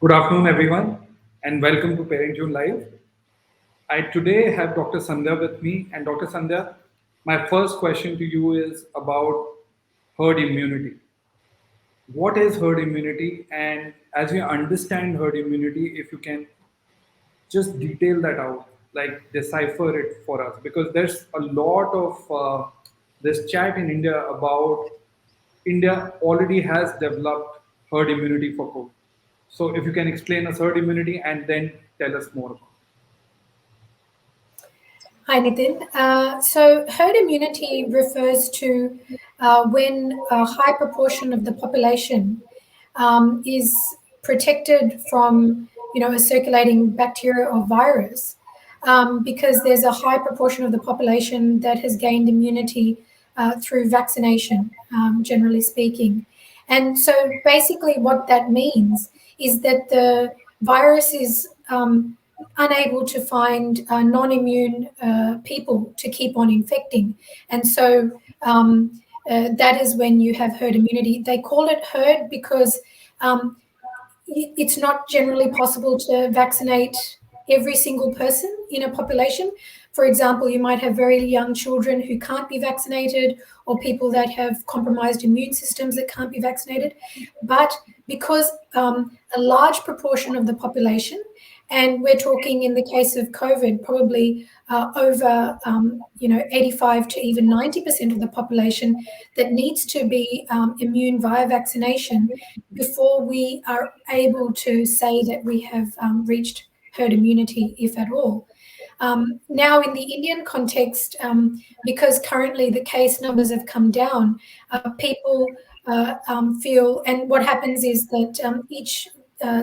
Good afternoon, everyone, and welcome to Parent June Live. I today have Dr. Sandhya with me, and Dr. Sandhya, my first question to you is about herd immunity. What is herd immunity? And as you understand herd immunity, if you can just detail that out, like decipher it for us, because there's a lot of this chat in India about India already has developed herd immunity for COVID. So if you can explain us herd immunity and then tell us more about Hi, Nitin. So, herd immunity refers to when a high proportion of the population is protected from, a circulating bacteria or virus, because there's a high proportion of the population that has gained immunity through vaccination, generally speaking. And so, basically, what that means is that the virus is unable to find non-immune people to keep on infecting. And so that is when you have herd immunity. They call it herd because it's not generally possible to vaccinate every single person in a population. For example, you might have very young children who can't be vaccinated, or people that have compromised immune systems that can't be vaccinated. But because a large proportion of the population, and we're talking in the case of COVID, probably over 85 to even 90% of the population that needs to be immune via vaccination before we are able to say that we have reached herd immunity, if at all. Now, in the Indian context, because currently the case numbers have come down, people feel, and what happens is that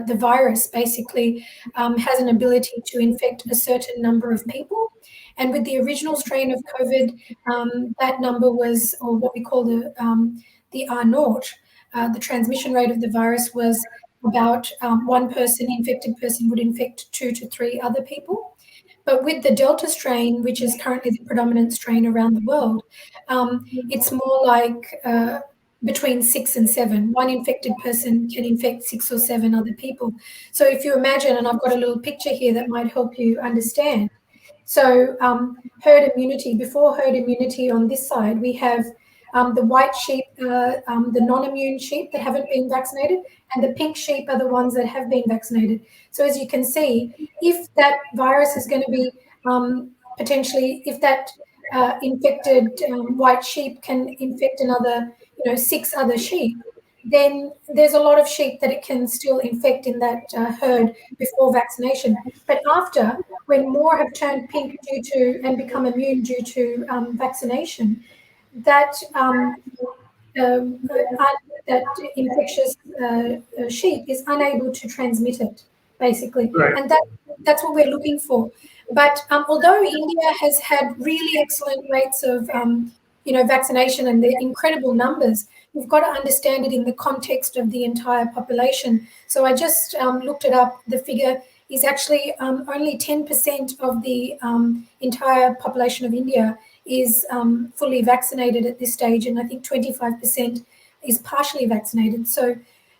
the virus basically has an ability to infect a certain number of people. And with the original strain of COVID, that number was, or what we call the R naught, the transmission rate of the virus was about one person, infected person, would infect 2 to 3 other people. But with the Delta strain, which is currently the predominant strain around the world, it's more like between 6 and 7. One infected person can infect 6 or 7 other people. So if you imagine, and I've got a little picture here that might help you understand. So herd immunity, before herd immunity on this side, we have the white sheep, the non-immune sheep that haven't been vaccinated, and the pink sheep are the ones that have been vaccinated. So as you can see, if that virus is going to be potentially, if that infected white sheep can infect another, 6 other sheep, then there's a lot of sheep that it can still infect in that herd before vaccination. But after, when more have turned pink due to and become immune due to vaccination, that that infectious sheep is unable to transmit it, basically, it. Right. and that's what we're looking for. But although India has had really excellent rates of vaccination and the incredible numbers, you've got to understand it in the context of the entire population. So I just looked it up. The figure is actually only 10% of the entire population of India is fully vaccinated at this stage, and I think 25% is partially vaccinated. So,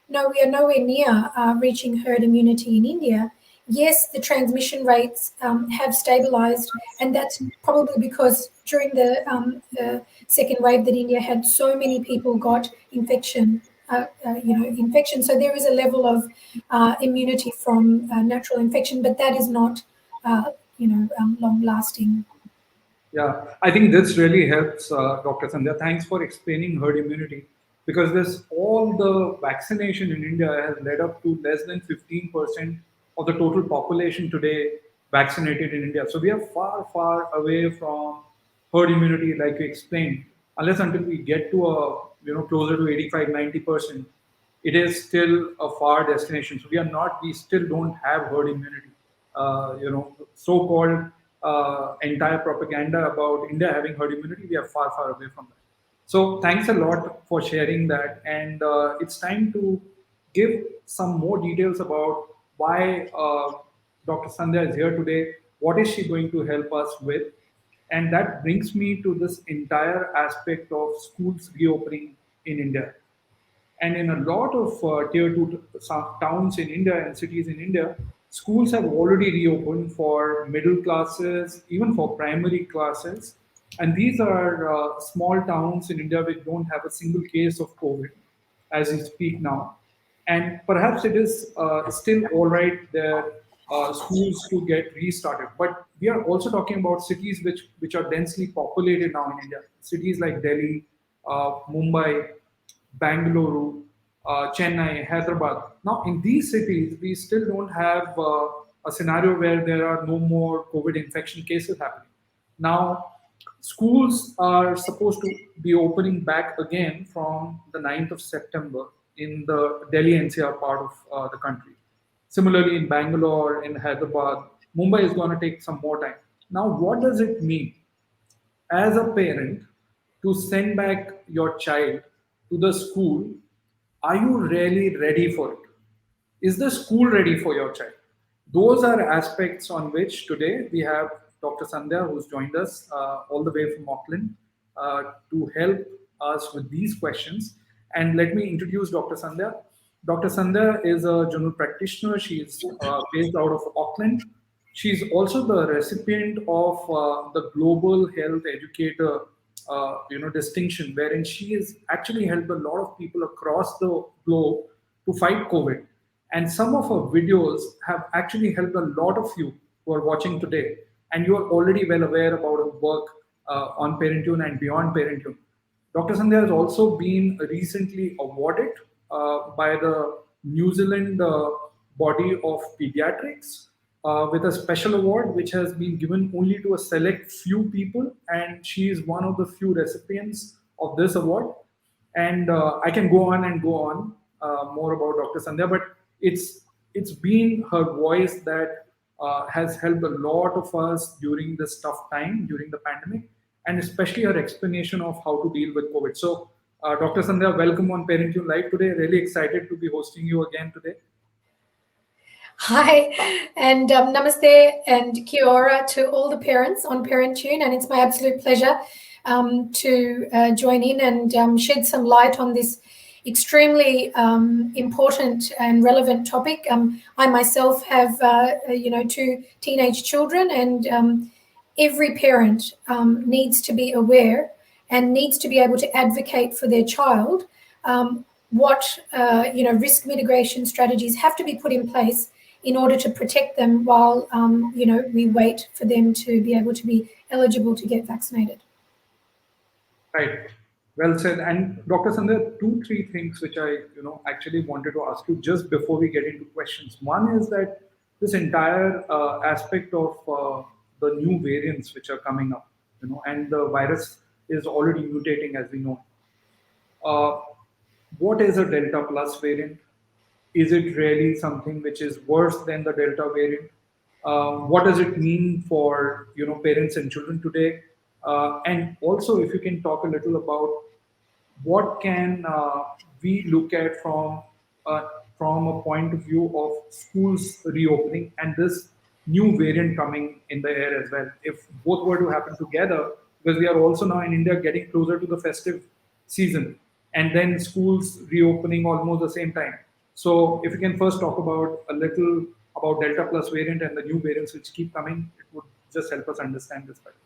no, we are nowhere near reaching herd immunity in India. Yes, the transmission rates have stabilized, and that's probably because during the second wave that India had, so many people got infection. Infection. So there is a level of immunity from natural infection, but that is not, long lasting. Yeah, I think this really helps, Dr. Sandhya. Thanks for explaining herd immunity because this all the vaccination in India has led up to less than 15% of the total population today vaccinated in India. So we are far, far away from herd immunity, like you explained. Unless until we get to a closer to 85, 90%, it is still a far destination. So we still don't have herd immunity. So-called entire propaganda about India having herd immunity, we are far, far away from that. So thanks a lot for sharing that. And it's time to give some more details about why Dr. Sandhya is here today. What is she going to help us with? And that brings me to this entire aspect of schools reopening in India. And in a lot of tier two towns in India and cities in India, schools have already reopened for middle classes, even for primary classes. And these are small towns in India which don't have a single case of COVID as we speak now. And perhaps it is still all right their schools to get restarted. But we are also talking about cities which are densely populated now in India. Cities like Delhi, Mumbai, Bangalore, Chennai, Hyderabad. Now, in these cities, we still don't have a scenario where there are no more COVID infection cases happening. Now, schools are supposed to be opening back again from the 9th of September in the Delhi NCR part of the country. Similarly, in Bangalore, in Hyderabad, Mumbai is going to take some more time. Now, what does it mean as a parent to send back your child to the school? Are you really ready for it? Is the school ready for your child? Those are aspects on which today we have Dr. Sandhya, who's joined us all the way from Auckland to help us with these questions. And let me introduce Dr. Sandhya. Dr. Sandhya is a general practitioner. She is based out of Auckland. She's also the recipient of the Global Health Educator, distinction, wherein she has actually helped a lot of people across the globe to fight COVID. And some of her videos have actually helped a lot of you who are watching today. And you are already well aware about her work on Parentune and beyond Parentune. Dr. Sandhya has also been recently awarded by the New Zealand body of pediatrics with a special award which has been given only to a select few people, and she is one of the few recipients of this award. And I can go on and go on more about Dr. Sandhya, but it's been her voice that has helped a lot of us during this tough time during the pandemic, and especially her explanation of how to deal with COVID. So, Dr. Sandhya, welcome on Parentune Live today. Really excited to be hosting you again today. Hi, and namaste and kia ora to all the parents on Parentune, and it's my absolute pleasure to join in and shed some light on this extremely important and relevant topic. I myself have, two teenage children, and every parent needs to be aware and needs to be able to advocate for their child. What risk mitigation strategies have to be put in place in order to protect them while we wait for them to be able to be eligible to get vaccinated. Right. Well said. And Dr. Sandhya, two, three things which I, actually wanted to ask you just before we get into questions. One is that this entire aspect of the new variants which are coming up, and the virus is already mutating as we know. What is a Delta plus variant? Is it really something which is worse than the Delta variant? What does it mean for parents and children today? And also, if you can talk a little about what can we look at from a point of view of schools reopening and this new variant coming in the air as well. If both were to happen together, because we are also now in India getting closer to the festive season, and then schools reopening almost the same time. So if you can first talk about a little about Delta plus variant and the new variants which keep coming, it would just help us understand this better.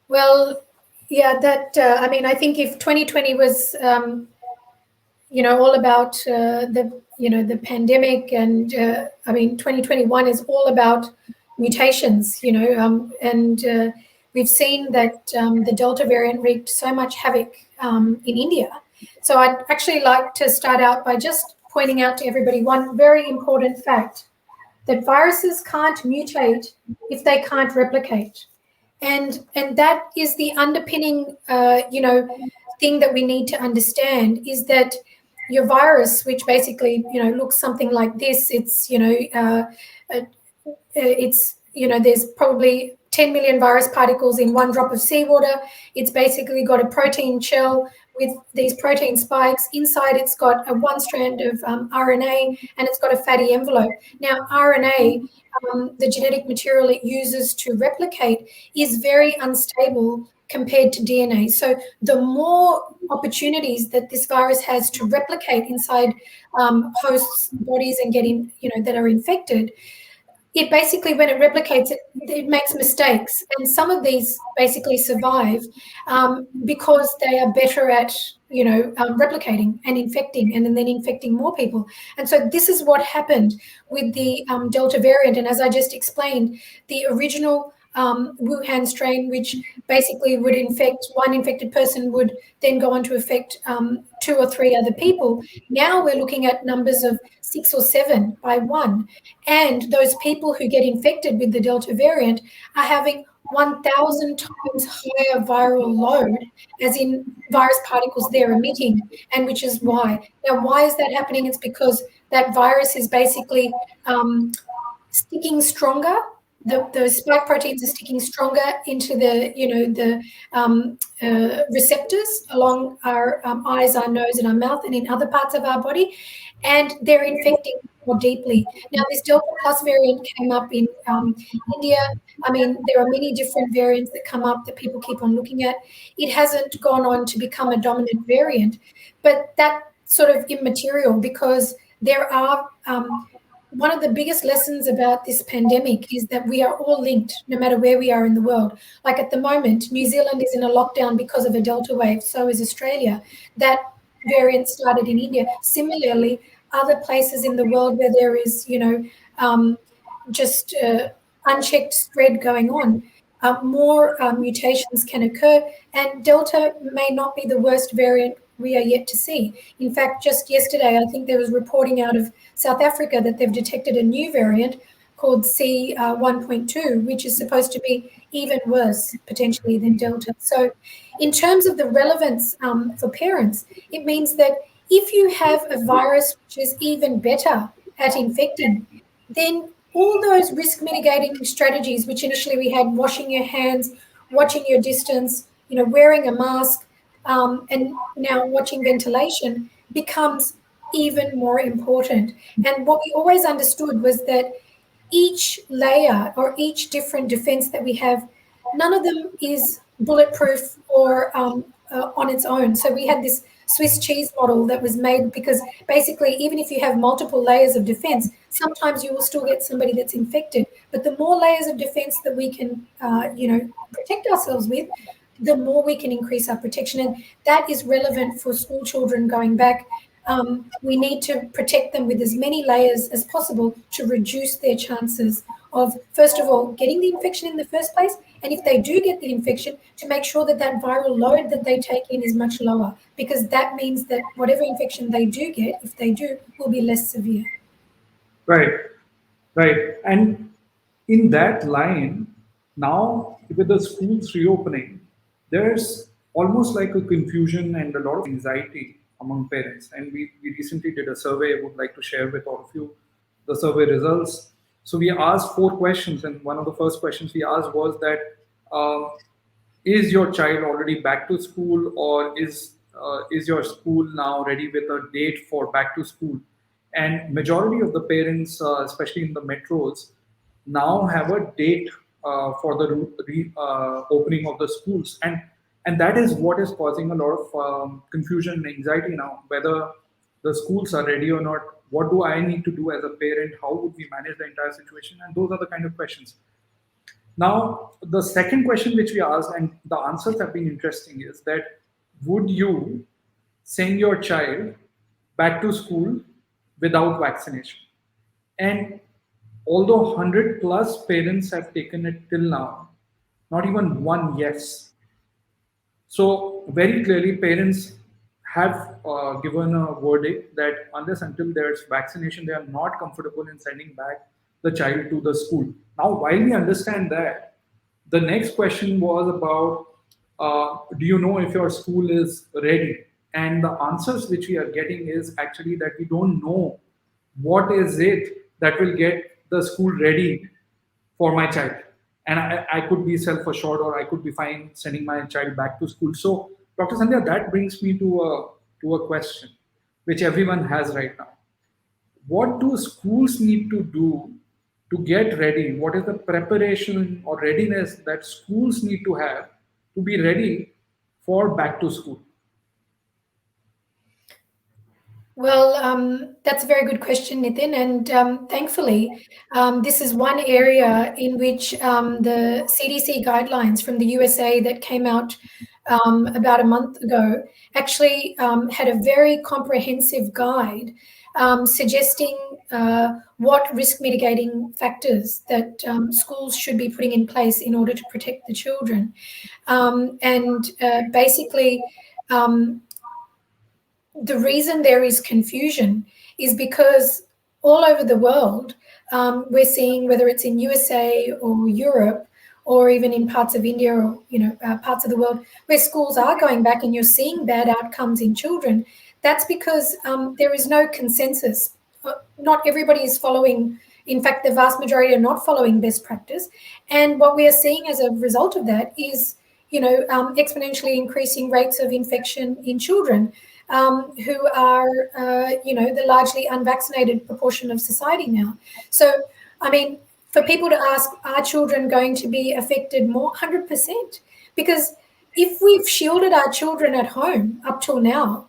Well, yeah, that I think if 2020 was all about the pandemic, and 2021 is all about mutations, and we've seen that the Delta variant wreaked so much havoc in India. So I'd actually like to start out by just pointing out to everybody one very important fact, that viruses can't mutate if they can't replicate. And that is the underpinning, thing that we need to understand, is that your virus, which basically, looks something like this, there's probably 10 million virus particles in one drop of seawater. It's basically got a protein shell with these protein spikes. Inside, it's got one strand of RNA, and it's got a fatty envelope. Now, RNA, the genetic material it uses to replicate, is very unstable compared to DNA. So the more opportunities that this virus has to replicate inside hosts' bodies and that are infected, it basically, when it replicates, it makes mistakes, and some of these basically survive because they are better at replicating and infecting, and then infecting more people. And so this is what happened with the Delta variant. And as I just explained, the original Wuhan strain, which basically would infect one infected person, would then go on to affect 2 or 3 other people. Now we're looking at numbers of 6 or 7 by one. And those people who get infected with the Delta variant are having 1,000 times higher viral load, as in virus particles they're emitting, and which is why. Now, why is that happening? It's because that virus is basically sticking stronger. The spike proteins are sticking stronger into the receptors along our eyes, our nose, and our mouth, and in other parts of our body, and they're infecting more deeply. Now, this Delta Plus variant came up in India. I mean, there are many different variants that come up that people keep on looking at. It hasn't gone on to become a dominant variant, but that's sort of immaterial, because there are one of the biggest lessons about this pandemic is that we are all linked, no matter where we are in the world. Like at the moment, New Zealand is in a lockdown because of a Delta wave, so is Australia. That variant started in India. Similarly, other places in the world where there is, just unchecked spread going on, more mutations can occur, and Delta may not be the worst variant we are yet to see. In fact, just yesterday, I think there was reporting out of South Africa that they've detected a new variant called C1.2, which is supposed to be even worse, potentially, than Delta. So in terms of the relevance for parents, it means that if you have a virus which is even better at infecting, then all those risk mitigating strategies, which initially we had, washing your hands, watching your distance, wearing a mask, and now watching ventilation, becomes even more important. And what we always understood was that each layer or each different defense that we have, none of them is bulletproof or on its own. So we had this Swiss cheese model that was made, because basically, even if you have multiple layers of defense, sometimes you will still get somebody that's infected. But the more layers of defense that we can, protect ourselves with, the more we can increase our protection. And that is relevant for school children going back. We need to protect them with as many layers as possible to reduce their chances of, first of all, getting the infection in the first place, and if they do get the infection, to make sure that that viral load that they take in is much lower, because that means that whatever infection they do get, if they do, will be less severe. Right, right. And in that line, now with the schools reopening, there's almost like a confusion and a lot of anxiety among parents. And we recently did a survey. I would like to share with all of you the survey results. So we asked 4 questions, and one of the first questions we asked was that um, is your child already back to school, or is your school now ready with a date for back to school? And majority of the parents, especially in the metros, now have a date for the opening of the schools, and that is what is causing a lot of confusion and anxiety now, whether the schools are ready or not. What do I need to do as a parent? How would we manage the entire situation? And those are the kind of questions. Now, the second question which we asked, and the answers have been interesting, is that would you send your child back to school without vaccination? And although 100 plus parents have taken it till now, not even one yes. So very clearly, parents have given a verdict that unless until there's vaccination, they are not comfortable in sending back the child to the school. Now, while we understand that, the next question was about do you know if your school is ready? And the answers which we are getting is actually that we don't know what is it that will get the school ready for my child. And I could be self assured, or I could be fine sending my child back to school. So, Dr. Sandhya, that brings me to a question which everyone has right now. What do schools need to do to get ready? What is the preparation or readiness that schools need to have to be ready for back to school? Well, that's a very good question, Nitin. And thankfully, this is one area in which the CDC guidelines from the USA that came out about a month ago actually had a very comprehensive guide suggesting what risk mitigating factors that schools should be putting in place in order to protect the children. And basically, the reason there is confusion is because all over the world, we're seeing, whether it's in USA or Europe or even in parts of India or parts of the world where schools are going back and you're seeing bad outcomes in children, that's because there is no consensus. Not everybody is following. In fact, the vast majority are not following best practice. And what we are seeing as a result of that is, exponentially increasing rates of infection in children who are, the largely unvaccinated proportion of society now. So, I mean, for people to ask, are children going to be affected more? 100%. Because if we've shielded our children at home up till now,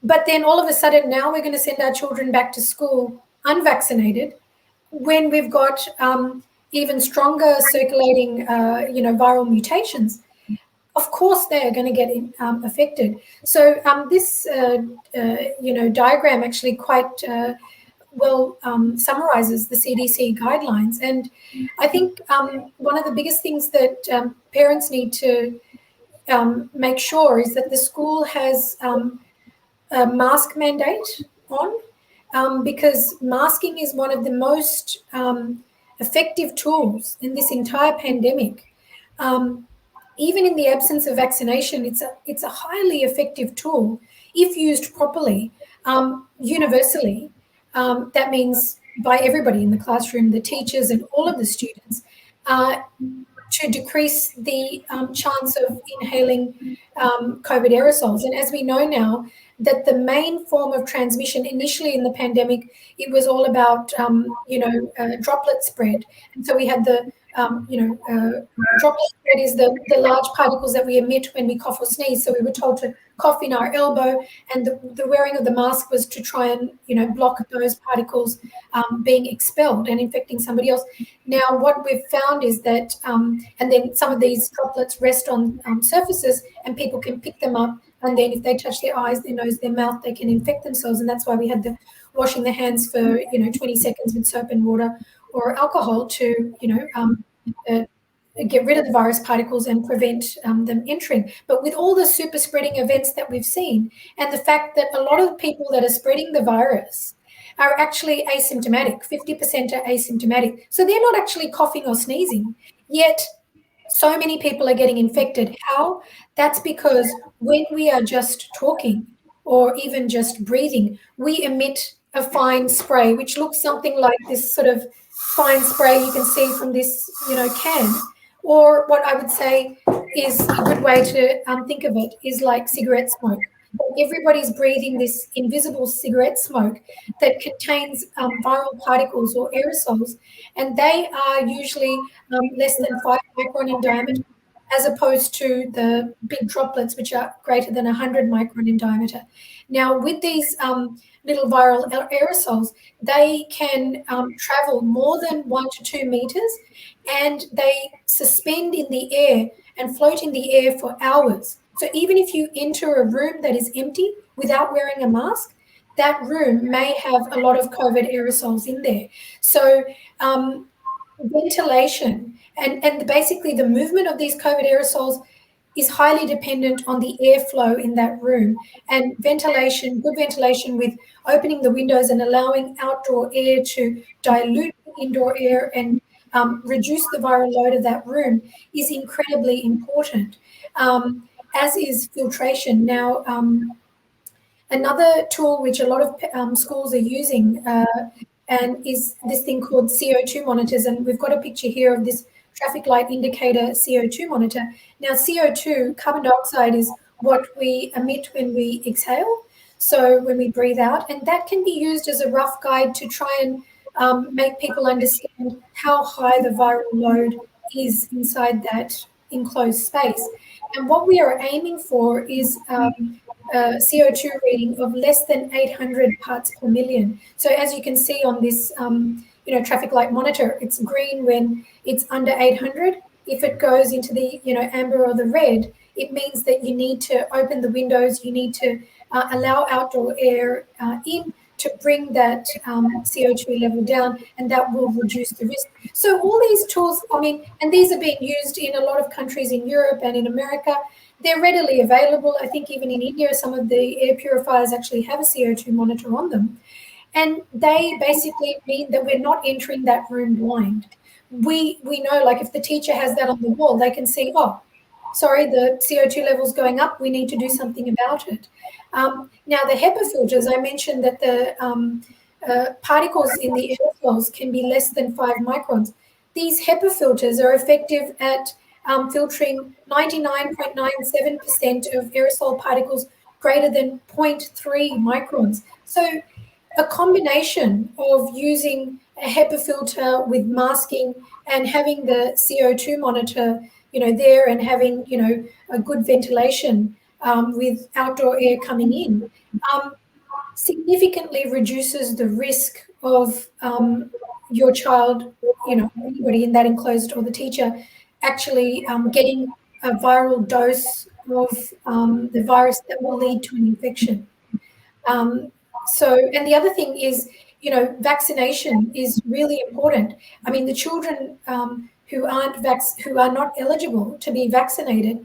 but then all of a sudden now we're going to send our children back to school unvaccinated, when we've got even stronger circulating, viral mutations, of course they are going to get affected. So this, diagram actually quite well summarizes the CDC guidelines. And I think one of the biggest things that parents need to make sure is that the school has a mask mandate on, because masking is one of the most effective tools in this entire pandemic. Even in the absence of vaccination, it's a highly effective tool if used properly, universally. That means by everybody in the classroom, the teachers and all of the students, to decrease the chance of inhaling COVID aerosols. And as we know now, that the main form of transmission initially in the pandemic, it was all about, droplet spread. And so we had the droplet spread is the large particles that we emit when we cough or sneeze. So we were told to cough in our elbow, and the wearing of the mask was to try and block those particles being expelled and infecting somebody else. Now, what we've found is that, and then some of these droplets rest on surfaces, and people can pick them up, and then if they touch their eyes, their nose, their mouth, they can infect themselves. And that's why we had the washing the hands for 20 seconds with soap and water or alcohol to get rid of the virus particles and prevent them entering. But with all the super spreading events that we've seen, and the fact that a lot of the people that are spreading the virus are actually asymptomatic, 50% are asymptomatic. So they're not actually coughing or sneezing, yet so many people are getting infected. How? That's because when we are just talking or even just breathing, we emit a fine spray, which looks something like this sort of fine spray you can see from this, can. Or what I would say is a good way to think of it is like cigarette smoke. Everybody's breathing this invisible cigarette smoke that contains viral particles or aerosols, and they are usually less than 5 micron in diameter, as opposed to the big droplets, which are greater than 100 micron in diameter. Now, with these little viral aerosols, they can travel more than 1 to 2 meters, and they suspend in the air and float in the air for hours. So even if you enter a room that is empty without wearing a mask, that room may have a lot of COVID aerosols in there. So ventilation and basically the movement of these COVID aerosols is highly dependent on the airflow in that room. And ventilation, good ventilation with opening the windows and allowing outdoor air to dilute indoor air and reduce the viral load of that room is incredibly important, as is filtration. Now, another tool which a lot of schools are using and is this thing called CO2 monitors. And we've got a picture here of this traffic light indicator CO2 monitor. Now, CO2, carbon dioxide, is what we emit when we exhale, so when we breathe out. And that can be used as a rough guide to try and make people understand how high the viral load is inside that enclosed space. And what we are aiming for is a CO2 reading of less than 800 parts per million. So as you can see on this, traffic light monitor, it's green when it's under 800. If it goes into the, amber or the red, it means that you need to open the windows, you need to allow outdoor air in to bring that CO2 level down, and that will reduce the risk. So all these tools, and these are being used in a lot of countries in Europe and in America. They're readily available. I think even in India, some of the air purifiers actually have a CO2 monitor on them. And they basically mean that we're not entering that room blind. We know, like, if the teacher has that on the wall, they can see, oh, sorry, the CO2 level's going up, we need to do something about it. Now, the HEPA filters, I mentioned that the particles in the aerosols can be less than 5 microns. These HEPA filters are effective at filtering 99.97% of aerosol particles greater than 0.3 microns. So a combination of using a HEPA filter with masking and having the CO2 monitor, there, and having, a good ventilation with outdoor air coming in, significantly reduces the risk of your child, anybody in that enclosed, or the teacher, actually getting a viral dose of the virus that will lead to an infection. And the other thing is, vaccination is really important. I mean, the children who are not eligible to be vaccinated,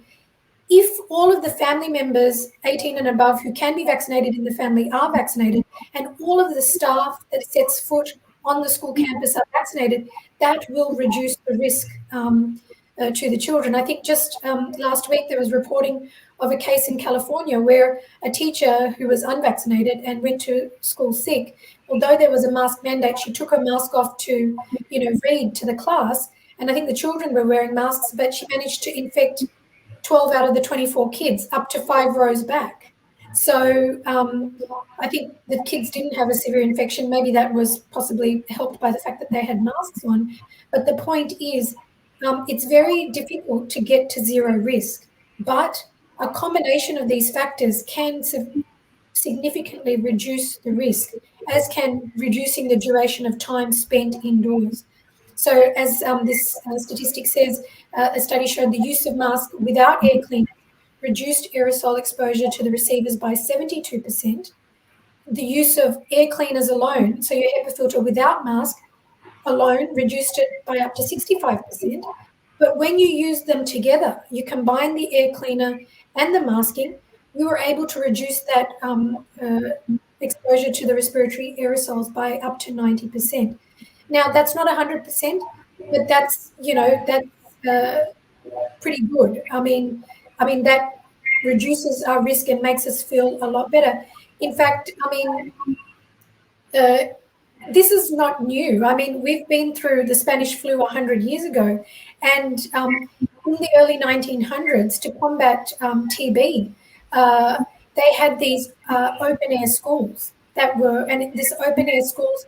if all of the family members 18 and above who can be vaccinated in the family are vaccinated, and all of the staff that sets foot on the school campus are vaccinated, that will reduce the risk to the children. I think just last week there was reporting of a case in California where a teacher who was unvaccinated and went to school sick, although there was a mask mandate, she took her mask off to, read to the class. And I think the children were wearing masks, but she managed to infect 12 out of the 24 kids up to 5 rows back. So I think the kids didn't have a severe infection. Maybe that was possibly helped by the fact that they had masks on. But the point is, it's very difficult to get to zero risk. But a combination of these factors can significantly reduce the risk, as can reducing the duration of time spent indoors. So as this statistic says, a study showed the use of masks without air cleaners reduced aerosol exposure to the receivers by 72%. The use of air cleaners alone, so your HEPA filter without mask alone, reduced it by up to 65%. But when you use them together, you combine the air cleaner and the masking, you were able to reduce that exposure to the respiratory aerosols by up to 90%. Now, that's not 100%, but that's, pretty good. I mean, that reduces our risk and makes us feel a lot better. In fact, this is not new. I mean, we've been through the Spanish flu 100 years ago, and in the early 1900s, to combat TB, they had these open-air schools and this open-air schools,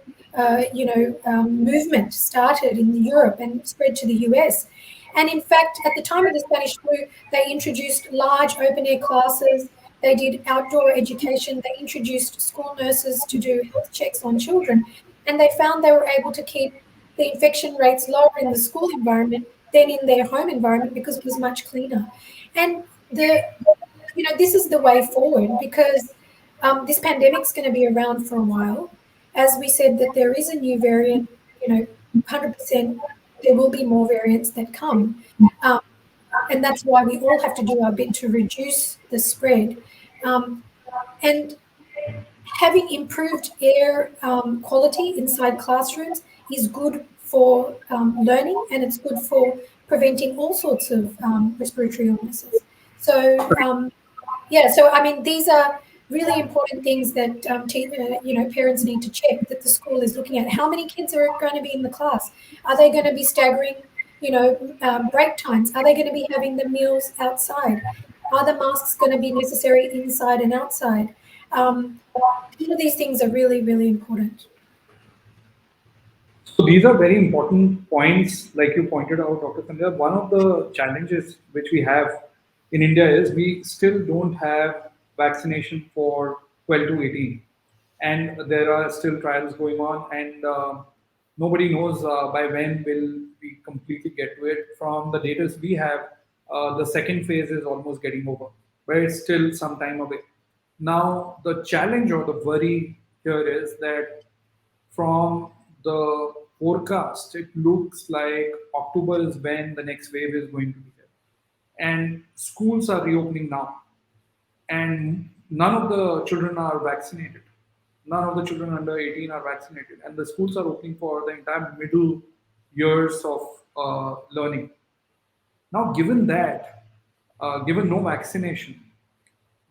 movement started in Europe and spread to the US. And in fact, at the time of the Spanish flu, they introduced large open-air classes. They did outdoor education. They introduced school nurses to do health checks on children. And they found they were able to keep the infection rates lower in the school environment than in their home environment because it was much cleaner. And this is the way forward, because this pandemic's going to be around for a while. As we said, that there is a new variant, 100%, there will be more variants that come. And that's why we all have to do our bit to reduce the spread. And having improved air quality inside classrooms is good for learning, and it's good for preventing all sorts of respiratory illnesses. So, these are really important things that parents need to check, that the school is looking at. How many kids are going to be in the class? Are they going to be staggering, break times? Are they going to be having the meals outside? Are the masks going to be necessary inside and outside? All of these things are really, really important. So these are very important points, like you pointed out, Dr. Sandhya. One of the challenges which we have in India is we still don't have vaccination for 12 to 18, and there are still trials going on, and nobody knows by when will we completely get to it. From the data we have, the second phase is almost getting over, but it's still some time away. Now, the challenge or the worry here is that from the forecast, it looks like October is when the next wave is going to be there. And schools are reopening now, and none of the children are vaccinated. None of the children under 18 are vaccinated, and the schools are opening for the entire middle years of learning. Now, given that, given no vaccination,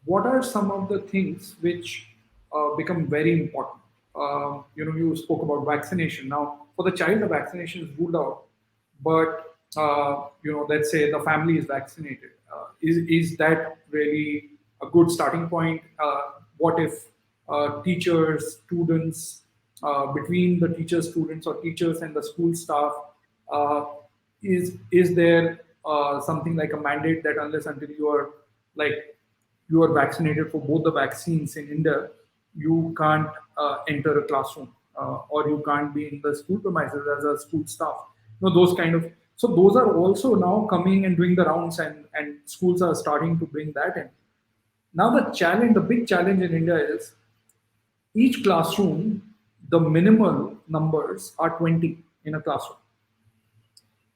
what are some of the things which become very important? You spoke about vaccination. Now, for the child, the vaccination is ruled out, but let's say the family is vaccinated. Is that really a good starting point? What if teachers, students, between the teachers, students, or teachers and the school staff, uh, is there something like a mandate that unless until you are like you are vaccinated for both the vaccines in India, you can't enter a classroom or you can't be in the school premises as a school staff. Those kind of. So those are also now coming and doing the rounds, and schools are starting to bring that in. Now the challenge, the big challenge in India is each classroom, the minimal numbers are 20 in a classroom.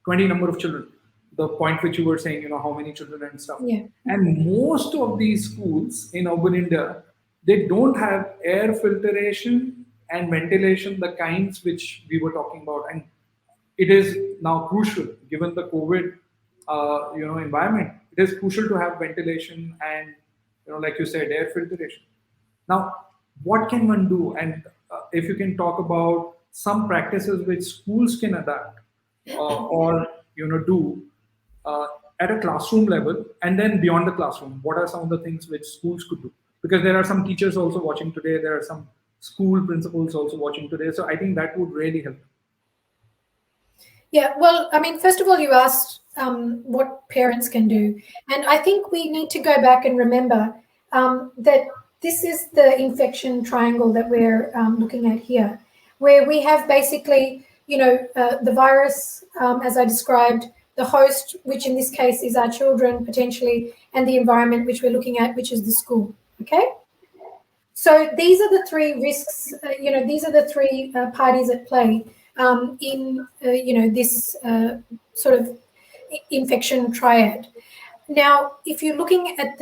20 number of children, the point which you were saying, how many children and stuff. Yeah. And most of these schools in urban India, they don't have air filtration and ventilation, the kinds which we were talking about. And it is now crucial, given the COVID environment, it is crucial to have ventilation and, like you said, air filtration. Now, what can one do? And if you can talk about some practices which schools can adapt or do uh, at a classroom level, and then beyond the classroom, what are some of the things which schools could do? Because there are some teachers also watching today, there are some school principals also watching today, so I think that would really help. Yeah, well, I mean, first of all, you asked what parents can do. And I think we need to go back and remember that this is the infection triangle that we're looking at here, where we have basically, the virus, as I described, the host, which in this case is our children potentially, and the environment which we're looking at, which is the school. Okay? So these are the three risks, these are the three parties at play in, this sort of infection triad. Now, if you're looking at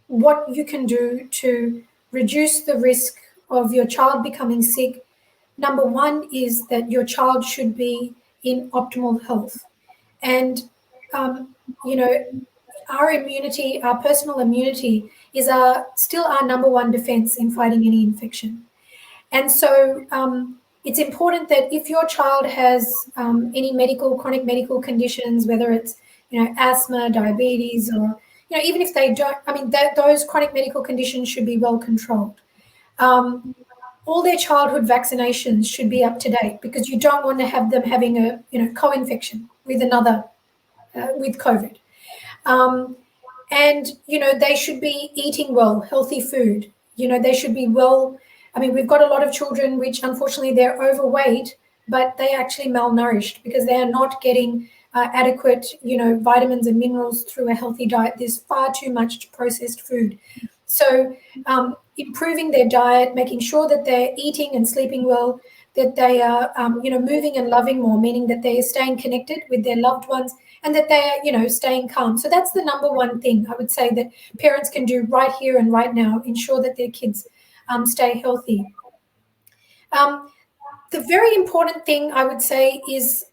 what you can do to reduce the risk of your child becoming sick, number one is that your child should be in optimal health. And, our immunity, our personal immunity, is still our number one defense in fighting any infection. And so it's important that if your child has any chronic medical conditions, whether it's, asthma, diabetes, or, even if they don't, those chronic medical conditions should be well controlled. All their childhood vaccinations should be up to date, because you don't want to have them having a, co-infection with with COVID. And, they should be eating well, healthy food. They should be well. We've got a lot of children which, unfortunately, they're overweight, but they're actually malnourished because they are not getting adequate, vitamins and minerals through a healthy diet. There's far too much processed food. So improving their diet, making sure that they're eating and sleeping well, that they are, moving and loving more, meaning that they are staying connected with their loved ones, and that they are, staying calm. So that's the number one thing I would say that parents can do right here and right now, ensure that their kids stay healthy. The very important thing I would say is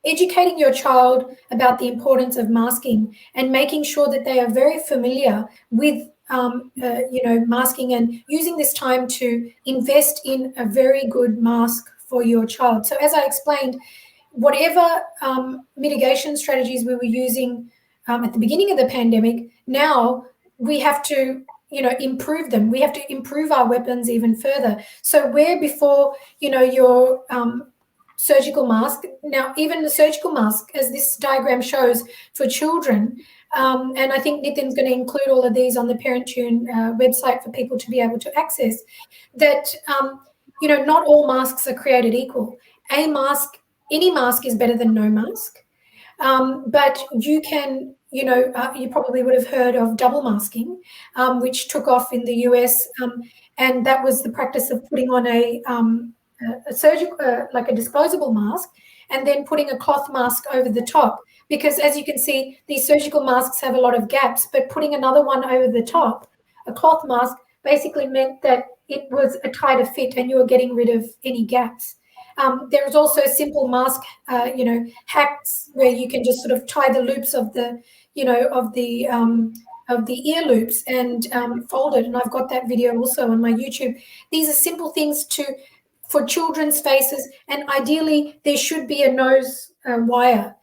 educating your child about the importance of masking and making sure that they are very familiar with masking, and using this time to invest in a very good mask for your child. So as I explained, whatever mitigation strategies we were using at the beginning of the pandemic, now we have to improve them. We have to improve our weapons even further. So where before, your surgical mask. Now, even the surgical mask, as this diagram shows for children, and I think Nitin's going to include all of these on the ParentTune website for people to be able to access, that, not all masks are created equal. Any mask is better than no mask. But you can, you probably would have heard of double masking, which took off in the US, and that was the practice of putting on a surgical, like a disposable mask, and then putting a cloth mask over the top. Because as you can see, these surgical masks have a lot of gaps, but putting another one over the top, a cloth mask, basically meant that it was a tighter fit and you were getting rid of any gaps. There is also simple mask, hacks where you can just sort of tie the loops of the, of the ear loops and fold it. And I've got that video also on my YouTube. These are simple things for children's faces, and ideally there should be a nose wire.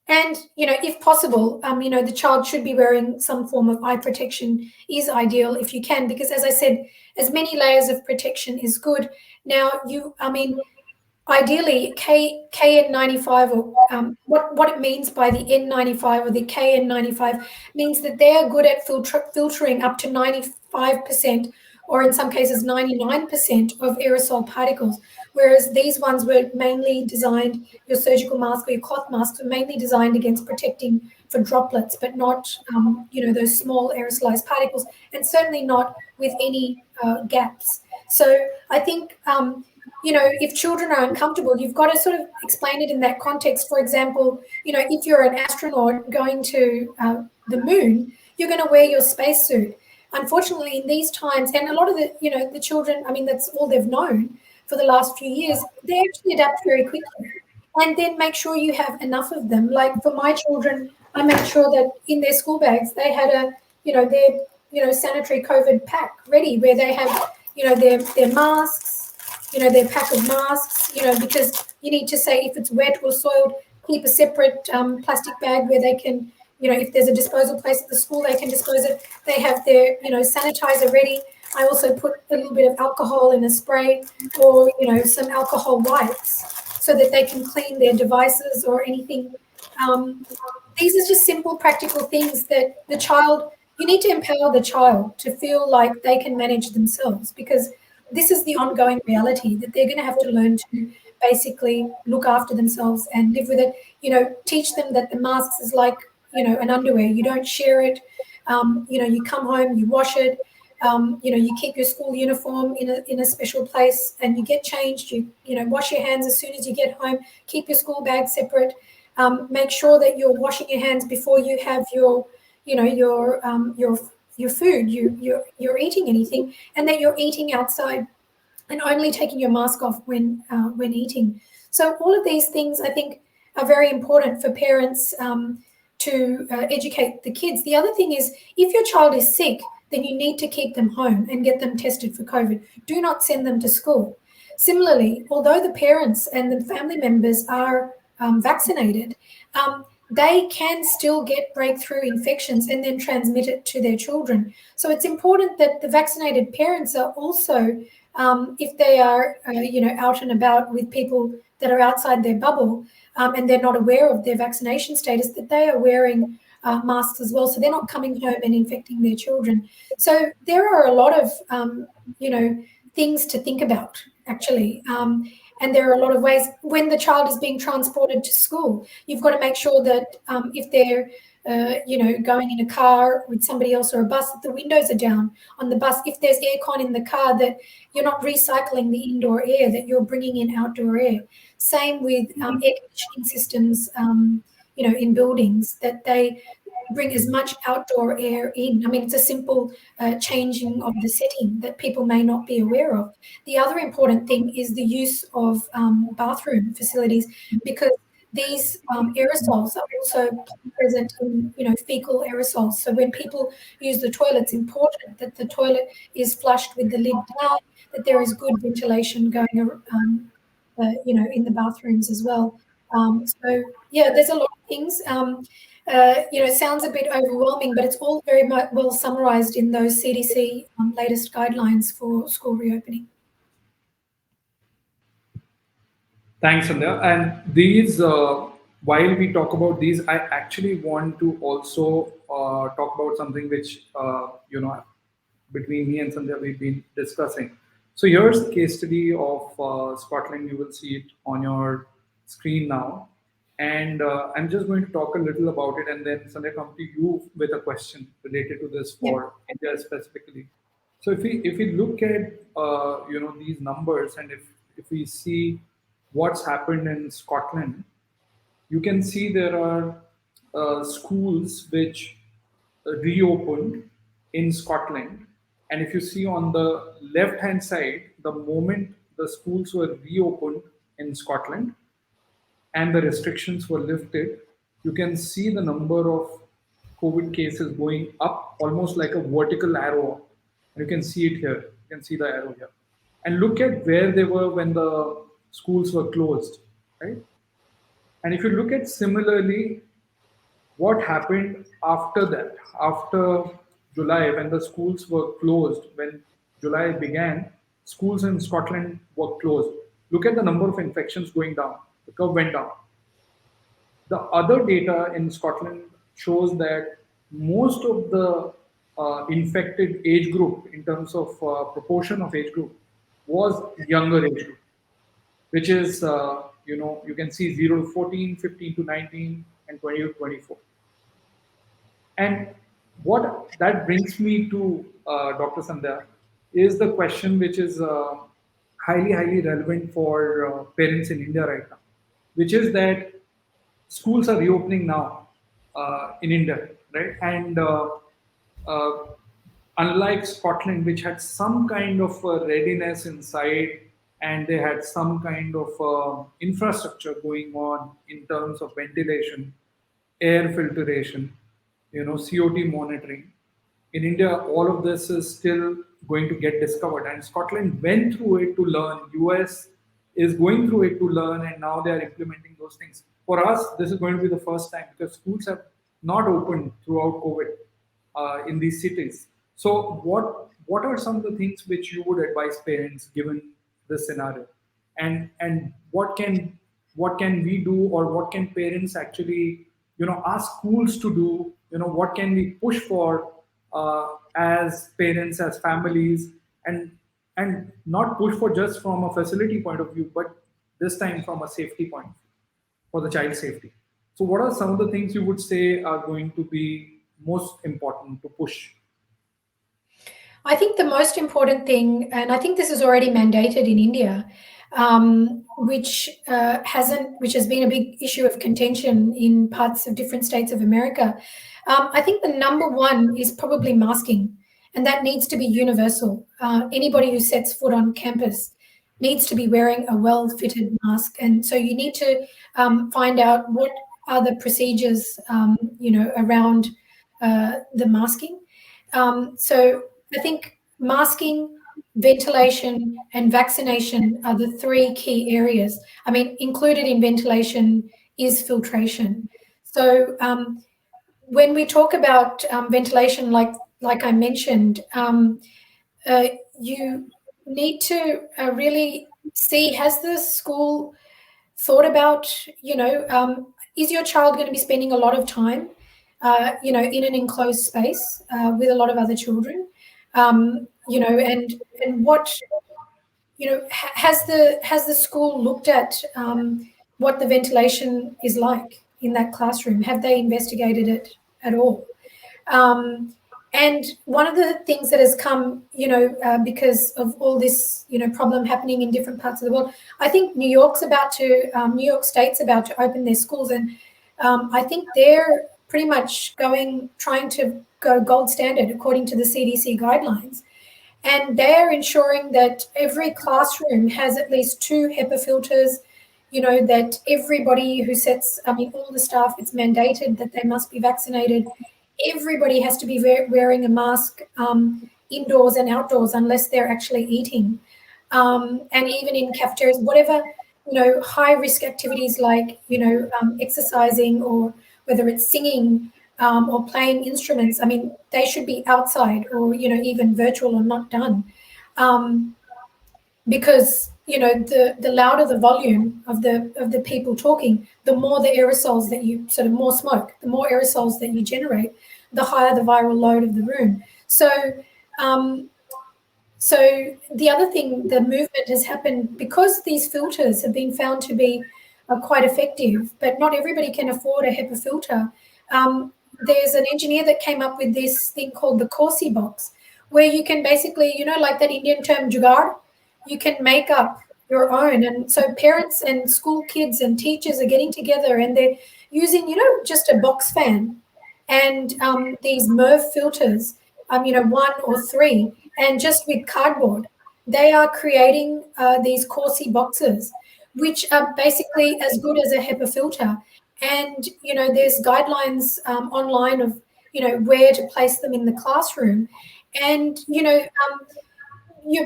And, if possible, the child should be wearing some form of eye protection is ideal if you can, because as I said, as many layers of protection is good. Now, ideally, KN95, or what it means by the N95 or the KN95 means that they are good at filtering up to 95%, or in some cases 99% of aerosol particles, whereas these ones were mainly designed, your surgical mask or your cloth masks were mainly designed against protecting for droplets, but not, those small aerosolized particles, and certainly not with any gaps. So I think, if children are uncomfortable, you've got to sort of explain it in that context. For example, if you're an astronaut going to the moon, you're going to wear your spacesuit. Unfortunately, in these times, and a lot of the children, that's all they've known for the last few years, they actually adapt very quickly. And then make sure you have enough of them. Like for my children, I made sure that in their school bags, they had their sanitary COVID pack ready, where they have, their masks, their pack of masks, because you need to say if it's wet or soiled, keep a separate plastic bag where they can, if there's a disposal place at the school, they can dispose it. They have their, sanitizer ready. I also put a little bit of alcohol in a spray, or, some alcohol wipes, so that they can clean their devices or anything. These are just simple, practical things that you need to empower the child to feel like they can manage themselves, because this is the ongoing reality that they're going to have to learn to basically look after themselves and live with it. Teach them that the masks is like, an underwear. You don't share it. You come home, you wash it. You keep your school uniform in a special place, and you get changed. You wash your hands as soon as you get home. Keep your school bag separate. Make sure that you're washing your hands before you have your food. You're eating anything, and that you're eating outside, and only taking your mask off when eating. So all of these things, I think, are very important for parents to educate the kids. The other thing is, if your child is sick, then you need to keep them home and get them tested for COVID. Do not send them to school. Similarly, although the parents and the family members are vaccinated, they can still get breakthrough infections and then transmit it to their children. So it's important that the vaccinated parents are also, if they are, out and about with people that are outside their bubble, and they're not aware of their vaccination status, that they are wearing masks as well, so they're not coming home and infecting their children. So there are a lot of, things to think about, actually. And there are a lot of ways when the child is being transported to school. You've got to make sure that if they're, going in a car with somebody else or a bus, that the windows are down on the bus. If there's aircon in the car, that you're not recycling the indoor air, that you're bringing in outdoor air. Same with air conditioning systems, in buildings, that they bring as much outdoor air in. It's a simple changing of the setting that people may not be aware of. The other important thing is the use of bathroom facilities, because these aerosols are also present in, fecal aerosols. So when people use the toilet, it's important that the toilet is flushed with the lid down, that there is good ventilation going, in the bathrooms as well. So yeah, there's a lot of things. It sounds a bit overwhelming, but it's all very well summarized in those CDC latest guidelines for school reopening. Thanks, Sandhya. And these, while we talk about these, I actually want to also talk about something which, between me and Sandhya, we've been discussing. So here's the case study of Scotland. You will see it on your screen now. And I'm just going to talk a little about it, and then Sandhya, come to you with a question related to this Yeah. for India specifically. So if we look at these numbers, and if we see what's happened in Scotland, you can see there are schools which reopened in Scotland. And if you see on the left hand side, the moment the schools were reopened in Scotland and the restrictions were lifted, you can see the number of COVID cases going up almost like a vertical arrow. And you can see it here. You can see the arrow here. And look at where they were when the schools were closed, right? And if you look at similarly what happened after that, after July, when the schools were closed, when July began, schools in Scotland were closed. Look at the number of infections going down. The curve went down. The other data in Scotland shows that most of the infected age group, in terms of proportion of age group, was younger age group, which is, you can see 0 to 14, 15 to 19, and 20 to 24. And what that brings me to, Dr. Sandhya, is the question which is highly, highly relevant for parents in India right now, which is that schools are reopening now in India, right? And uh, unlike Scotland, which had some kind of readiness inside, and they had some kind of infrastructure going on in terms of ventilation, air filtration, COT monitoring. In India, all of this is still going to get discovered, and Scotland went through it to learn. US is going through it to learn, and now they are implementing those things. For us, this is going to be the first time because schools have not opened throughout COVID in these cities. So, what are some of the things which you would advise parents given this scenario, and what can we do, or what can parents actually ask schools to do? What can we push for as parents, as families, and not push for just from a facility point of view, but this time from a safety point of view for the child safety. So, what are some of the things you would say are going to be most important to push? I think the most important thing, and I think this is already mandated in India, which has been a big issue of contention in parts of different states of America. I think the number one is probably masking, and that needs to be universal. Anybody who sets foot on campus needs to be wearing a well-fitted mask, and so you need to find out what are the procedures, around the masking. So I think masking, ventilation, and vaccination are the three key areas. I mean, included in ventilation is filtration. So when we talk about ventilation, like I mentioned, uh, you need to really see, has the school thought about, is your child going to be spending a lot of time, in an enclosed space with a lot of other children? And what, has the school looked at what the ventilation is like in that classroom? Have they investigated it at all? And one of the things that has come, because of all this, problem happening in different parts of the world, I think New York State's about to open their schools, and I think they're pretty much trying to go gold standard according to the CDC guidelines. And they're ensuring that every classroom has at least 2 HEPA filters, that everybody who all the staff, it's mandated that they must be vaccinated. Everybody has to be wearing a mask indoors and outdoors unless they're actually eating. And even in cafeterias, whatever, high risk activities like, exercising, or whether it's singing, or playing instruments, I mean, they should be outside, or, even virtual or not done. Because the louder the volume of the people talking, the more the aerosols that you sort of more smoke, the more aerosols that you generate, the higher the viral load of the room. Um, so the other thing, the movement has happened because these filters have been found to be quite effective, but not everybody can afford a HEPA filter. There's an engineer that came up with this thing called the Corsi box, where you can basically, like that Indian term jugaad, you can make up your own. And so parents and school kids and teachers are getting together and they're using, just a box fan and these MERV filters, one or three, and just with cardboard, they are creating these Corsi boxes, which are basically as good as a HEPA filter. And there's guidelines online of where to place them in the classroom, and you're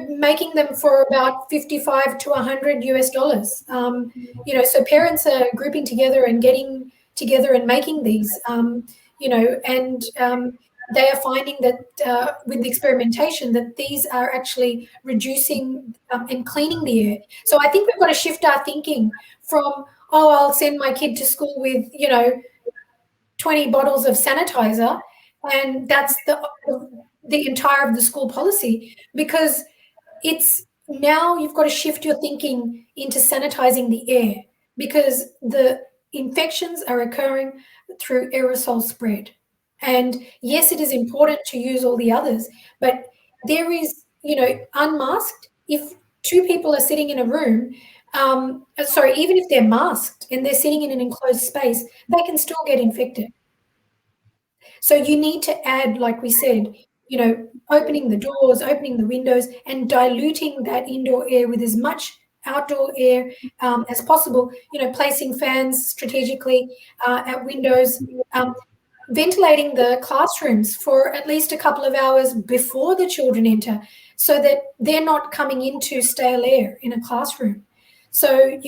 making them for about 55 to 100 US dollars. So parents are grouping together and getting together and making these, and they are finding that with the experimentation that these are actually reducing and cleaning the air. So I think we've got to shift our thinking from, oh, I'll send my kid to school with, 20 bottles of sanitizer, and that's the entire of the school policy, because it's now you've got to shift your thinking into sanitizing the air, because the infections are occurring through aerosol spread. And yes, it is important to use all the others, but there is, unmasked, if two people are sitting in a room, even if they're masked and they're sitting in an enclosed space, they can still get infected. So you need to add, like we said, opening the doors, opening the windows, and diluting that indoor air with as much outdoor air as possible, placing fans strategically at windows, ventilating the classrooms for at least a couple of hours before the children enter, so that they're not coming into stale air in a classroom. So,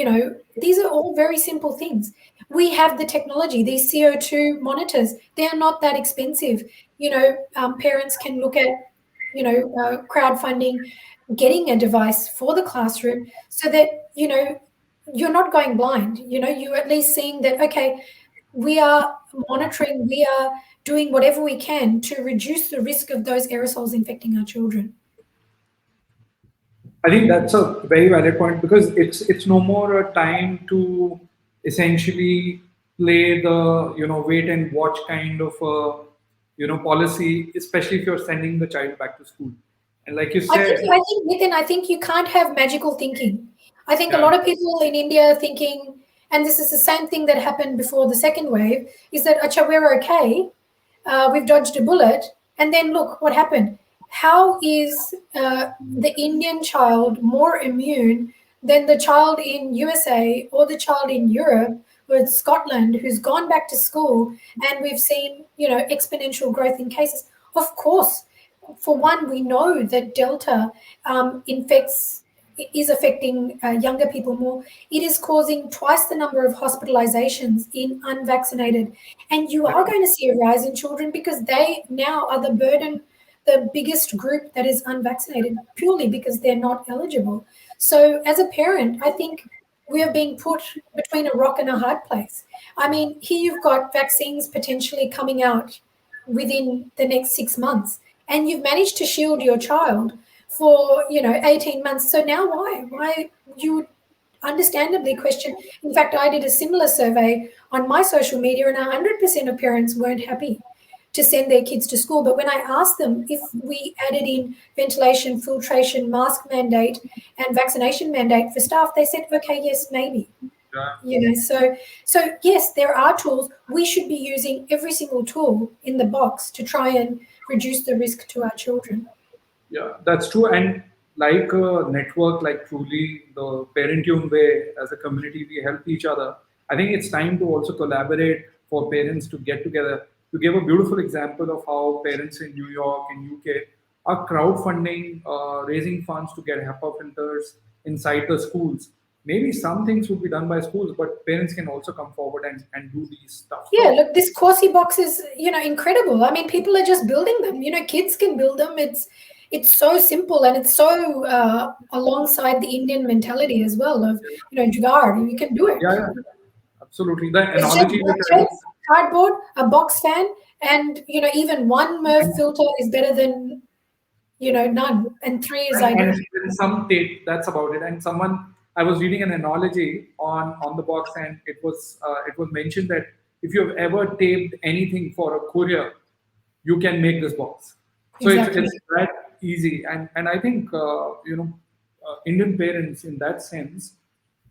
these are all very simple things. We have the technology, these CO2 monitors, they're not that expensive. Parents can look at, crowdfunding, getting a device for the classroom, so that, you're not going blind. You're at least seeing that, okay, we are monitoring, we are doing whatever we can to reduce the risk of those aerosols infecting our children. I think that's a very valid point, because it's no more a time to essentially play the wait and watch kind of policy, especially if you're sending the child back to school. And like you said, I think Nitin, I think you can't have magical thinking. I think a lot of people in India are thinking, and this is the same thing that happened before the second wave, is that, acha, we're okay, we've dodged a bullet, and then look what happened. How is the Indian child more immune than the child in USA or the child in Europe or Scotland who's gone back to school, and we've seen, exponential growth in cases? Of course, for one, we know that Delta is affecting younger people more. It is causing twice the number of hospitalizations in unvaccinated. And you are going to see a rise in children, because they now are the biggest group that is unvaccinated, purely because they're not eligible. So as a parent, I think we are being put between a rock and a hard place. I mean, here you've got vaccines potentially coming out within the next 6 months, and you've managed to shield your child for 18 months. So now why you would understandably question. In fact, I did a similar survey on my social media, and 100% of parents weren't happy to send their kids to school. But when I asked them if we added in ventilation, filtration, mask mandate, and vaccination mandate for staff, they said, okay, yes, maybe. So yes, there are tools. We should be using every single tool in the box to try and reduce the risk to our children. Yeah, that's true. And like a network, like truly the Parentune way, as a community, we help each other. I think it's time to also collaborate for parents to get together. You gave a beautiful example of how parents in New York and UK are crowdfunding, raising funds to get HEPA filters inside the schools. Maybe some things would be done by schools, but parents can also come forward and do these stuff. Yeah, look, this Corsi box is, incredible. I mean, people are just building them. Kids can build them. it's so simple, and it's so alongside the Indian mentality as well of, jugaad, you can do Yeah, it. yeah, absolutely. The It's just analogy which duct I tape, was, cardboard, a box fan, and even one MERV filter is better than none, and three is and ideal. then some tape. That's about it. And someone, I was reading an analogy on the box, and it was mentioned that if you have ever taped anything for a courier, you can make this box. So Exactly. it's that easy. And I think Indian parents in that sense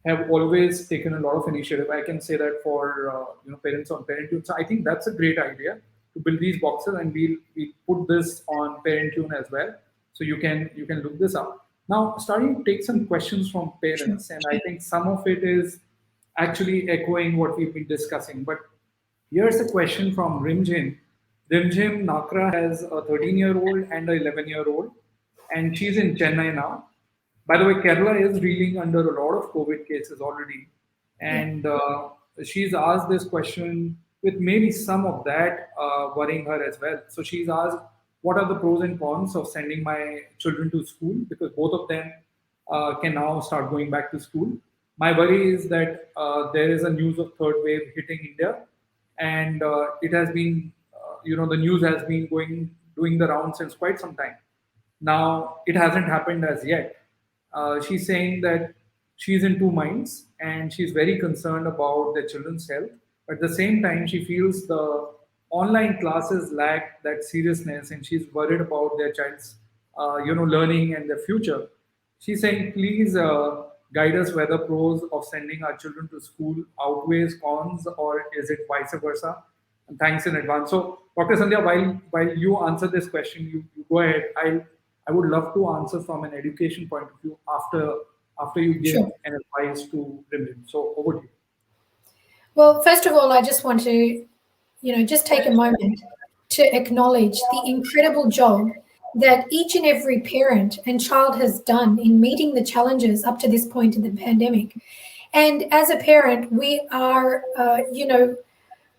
have always taken a lot of initiative. I can say that for parents on Parentune. So I think that's a great idea to build these boxes, and we put this on Parentune as well. So you can look this up. Now, starting to take some questions from Sure. parents, and I think some of it is actually echoing what we've been discussing. But here's a question from Rimjim. Rimjim Nakra has a 13-year-old and a 11-year-old, and she's in Chennai now. By the way, Kerala is reeling under a lot of COVID cases already, Yeah. and she's asked this question with maybe some of that worrying her as well. So she's asked, "What are the pros and cons of sending my children to school? Because both of them can now start going back to school. My worry is that there is a news of third wave hitting India, and it has been, the news has been doing the round since quite some time. Now, it hasn't happened as yet. She's saying that she's in two minds and she's very concerned about their children's health. At the same time, she feels the online classes lack that seriousness and she's worried about their child's, learning and their future. She's saying, please guide us whether pros of sending our children to school outweighs cons or is it vice versa? And thanks in advance. So, Dr. Sandhya, while you answer this question, you go ahead. I would love to answer from an education point of view after you give Sure. an advice to women. So over to you. Well, first of all, I just want to, just take a moment to acknowledge the incredible job that each and every parent and child has done in meeting the challenges up to this point in the pandemic. And as a parent, we are,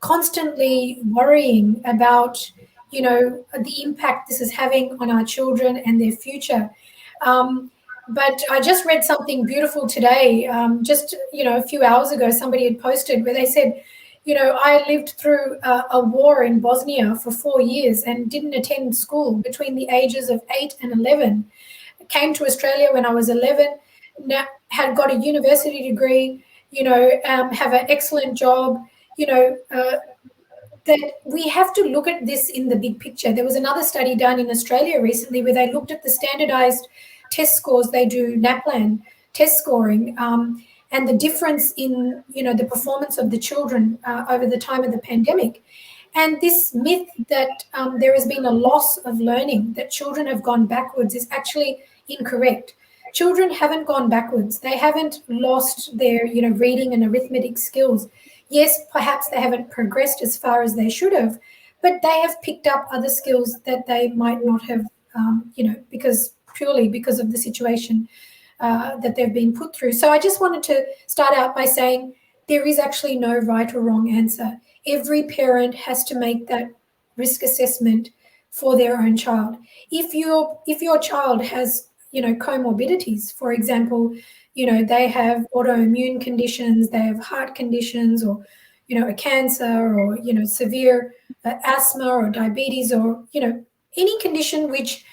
constantly worrying about, the impact this is having on our children and their future. But I just read something beautiful today. Just a few hours ago, somebody had posted where they said, I lived through a war in Bosnia for 4 years and didn't attend school between the ages of 8 and 11. Came to Australia when I was 11. Now had got a university degree. Have an excellent job. That we have to look at this in the big picture. There was another study done in Australia recently where they looked at the standardized test scores they do, NAPLAN test scoring, and the difference in the performance of the children over the time of the pandemic. And this myth that there has been a loss of learning, that children have gone backwards, is actually incorrect. Children haven't gone backwards. They haven't lost their reading and arithmetic skills. Yes, perhaps they haven't progressed as far as they should have, but they have picked up other skills that they might not have, because of the situation that they've been put through. So I just wanted to start out by saying there is actually no right or wrong answer. Every parent has to make that risk assessment for their own child. If your child has comorbidities, for example, they have autoimmune conditions, they have heart conditions, or a cancer, or severe asthma or diabetes, or any condition which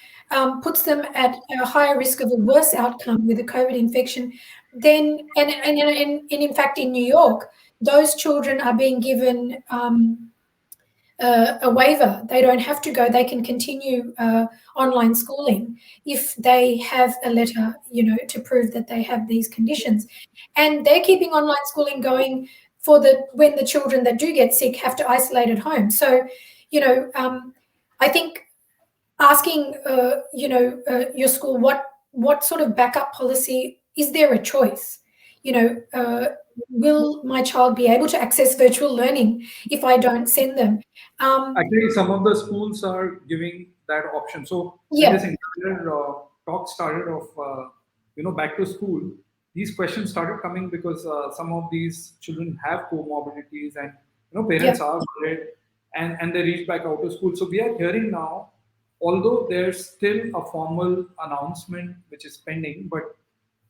puts them at a higher risk of a worse outcome with a COVID infection, then and in fact in New York, those children are being given a waiver. They don't have to go. They can continue online schooling if they have a letter, to prove that they have these conditions. And they're keeping online schooling going for when the children that do get sick have to isolate at home. So, I think asking, your school, what sort of backup policy is there? A choice, will my child be able to access virtual learning if I don't send them? Actually, some of the schools are giving that option. So when Yeah, this entire talk started of back to school, these questions started coming because some of these children have comorbidities and yeah, parents are worried and they reach back out to school. So we are hearing now although there's still a formal announcement which is pending, but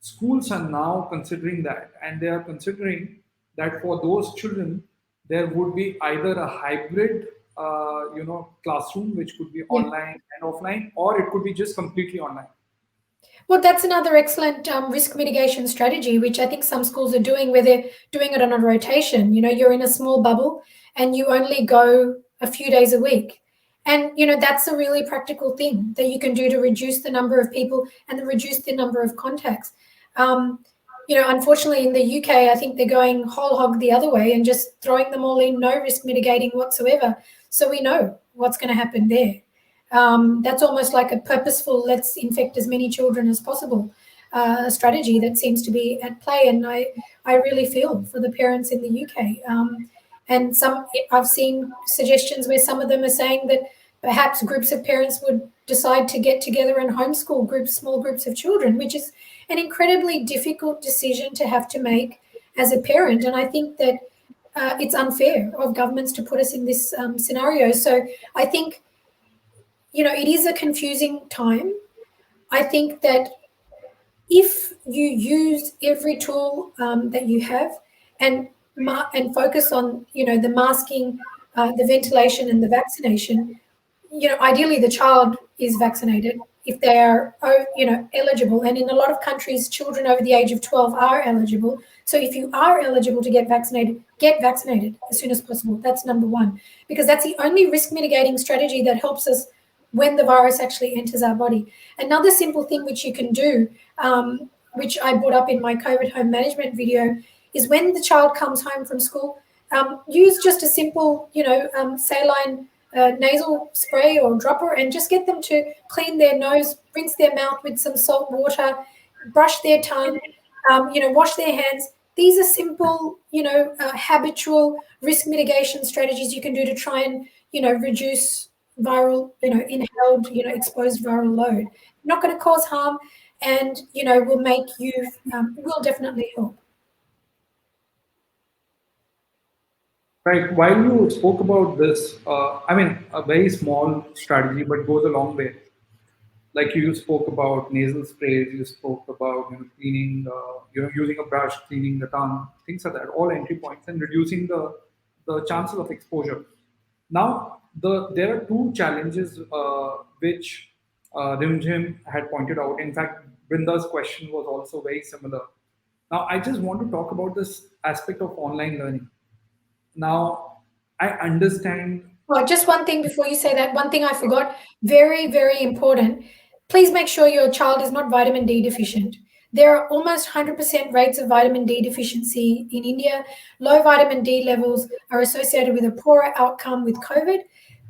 schools are now considering that, and they are considering that for those children, there would be either a hybrid, classroom which could be Yeah. online and offline, or it could be just completely online. Well, that's another excellent risk mitigation strategy, which I think some schools are doing, where they're doing it on a rotation. You know, you're in a small bubble and you only go a few days a week. And, you know, that's a really practical thing that you can do to reduce the number of people and reduce the number of contacts. Um, you know, unfortunately, in the UK, I think they're going whole hog the other way and just throwing them all in, no risk mitigating whatsoever. So we know what's going to happen there. That's almost like a purposeful let's infect as many children as possible strategy that seems to be at play. And I really feel for the parents in the UK. And I've seen suggestions where some of them are saying that perhaps groups of parents would decide to get together and homeschool small groups of children, which is an incredibly difficult decision to have to make as a parent. And I think that it's unfair of governments to put us in this scenario. So I think, you know, it is a confusing time. I think that if you use every tool that you have and and focus on, you know, the masking, the ventilation, and the vaccination, you know, ideally the child is vaccinated if they are, you know, eligible. And in a lot of countries, children over the age of 12 are eligible. So if you are eligible to get vaccinated as soon as possible. That's number one, because that's the only risk mitigating strategy that helps us when the virus actually enters our body. Another simple thing which you can do, which I brought up in my COVID home management video, is when the child comes home from school, use just a simple, you know, saline nasal spray or dropper, and just get them to clean their nose, rinse their mouth with some salt water, brush their tongue, you know, wash their hands. These are simple, you know, habitual risk mitigation strategies you can do to try and, you know, reduce viral, you know, inhaled, you know, exposed viral load. Not going to cause harm, and, you know, will make you, will definitely help. Right. While you spoke about this, a very small strategy, but goes a long way. Like you spoke about nasal sprays, you spoke about cleaning, using a brush, cleaning the tongue, things like that. All entry points and reducing the chances of exposure. Now, there are two challenges which Rimjim had pointed out. In fact, Brinda's question was also very similar. Now, I just want to talk about this aspect of online learning. Now, I understand. Oh, just one thing before you say that, one thing I forgot, very, very important. Please make sure your child is not vitamin D deficient. There are almost 100% rates of vitamin D deficiency in India. Low vitamin D levels are associated with a poorer outcome with COVID.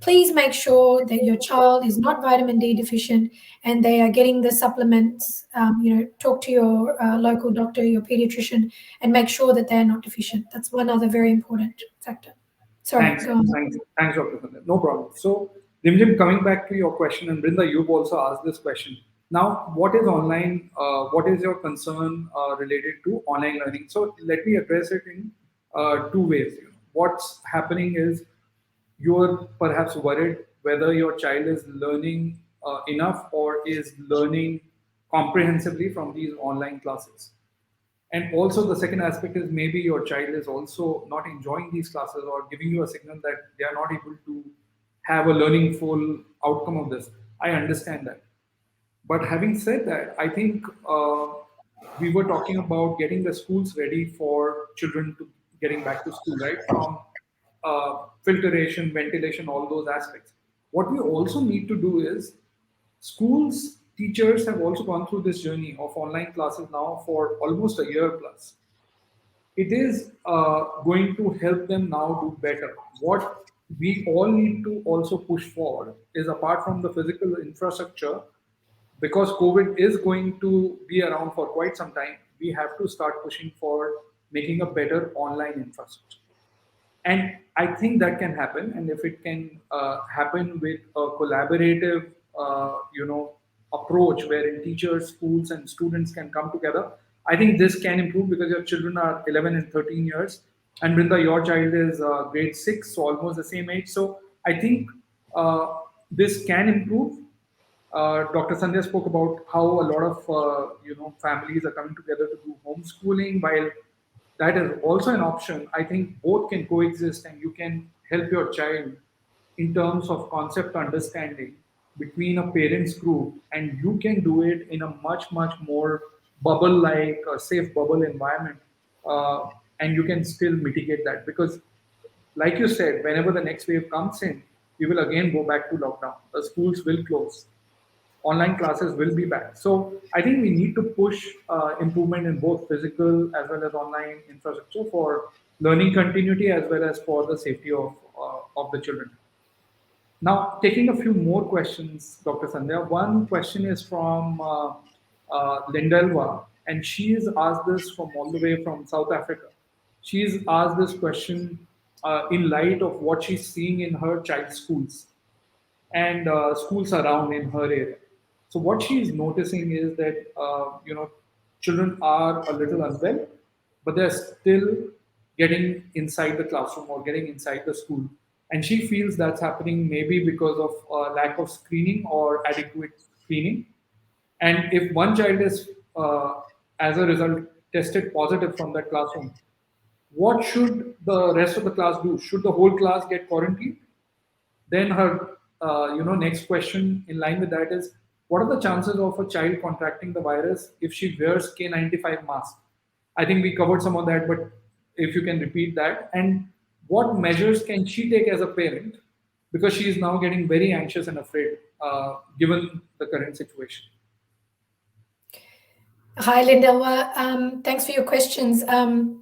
Please make sure that your child is not vitamin D deficient and they are getting the supplements. You know, talk to your local doctor, your pediatrician, and make sure that they're not deficient. That's one other very important factor. Sorry, Thanks, go on. thanks, Dr. Sandhya. No problem. So, Rimjim, coming back to your question, and Brinda, you've also asked this question. Now, what is online? What is your concern related to online learning? So, let me address it in two ways. What's happening is you're perhaps worried whether your child is learning enough or is learning comprehensively from these online classes. And also, the second aspect is maybe your child is also not enjoying these classes or giving you a signal that they are not able to have a learning full outcome of this. I understand that. But having said that, I think we were talking about getting the schools ready for children to getting back to school, right? From filtration, ventilation, all those aspects. What we also need to do is schools teachers have also gone through this journey of online classes now for almost a year plus. It is going to help them now do better. What we all need to also push for is, apart from the physical infrastructure, because COVID is going to be around for quite some time, we have to start pushing for making a better online infrastructure. And I think that can happen, and if it can happen with a collaborative approach wherein teachers, schools, and students can come together, I think this can improve, because your children are 11 and 13 years, and Brinda, your child is grade 6, so almost the same age. So I think this can improve. Dr. Sandhya spoke about how a lot of families are coming together to do homeschooling. While that is also an option, I think both can coexist, and you can help your child in terms of concept understanding between a parents group, and you can do it in a much more bubble like safe bubble environment, and you can still mitigate that because like you said, whenever the next wave comes in, we will again go back to lockdown. The schools will close, online classes will be back. So I think we need to push improvement in both physical as well as online infrastructure for learning continuity as well as for the safety of the children. Now, taking a few more questions, Dr. Sandhya. One question is from Lindelwa, and she has asked this from all the way from South Africa. She's asked this question in light of what she's seeing in her child's schools and schools around in her area. So what she's noticing is that children are a little unwell, but they're still getting inside the classroom or getting inside the school, and she feels that's happening maybe because of lack of screening or adequate screening. And if one child is, as a result, tested positive from that classroom, what should the rest of the class do? Should the whole class get quarantined? Then her, next question in line with that is, what are the chances of a child contracting the virus if she wears K95 mask? I think we covered some of that, but if you can repeat that, and what measures can she take as a parent because she is now getting very anxious and afraid given the current situation. Hi, Lindelwa. Thanks for your questions. One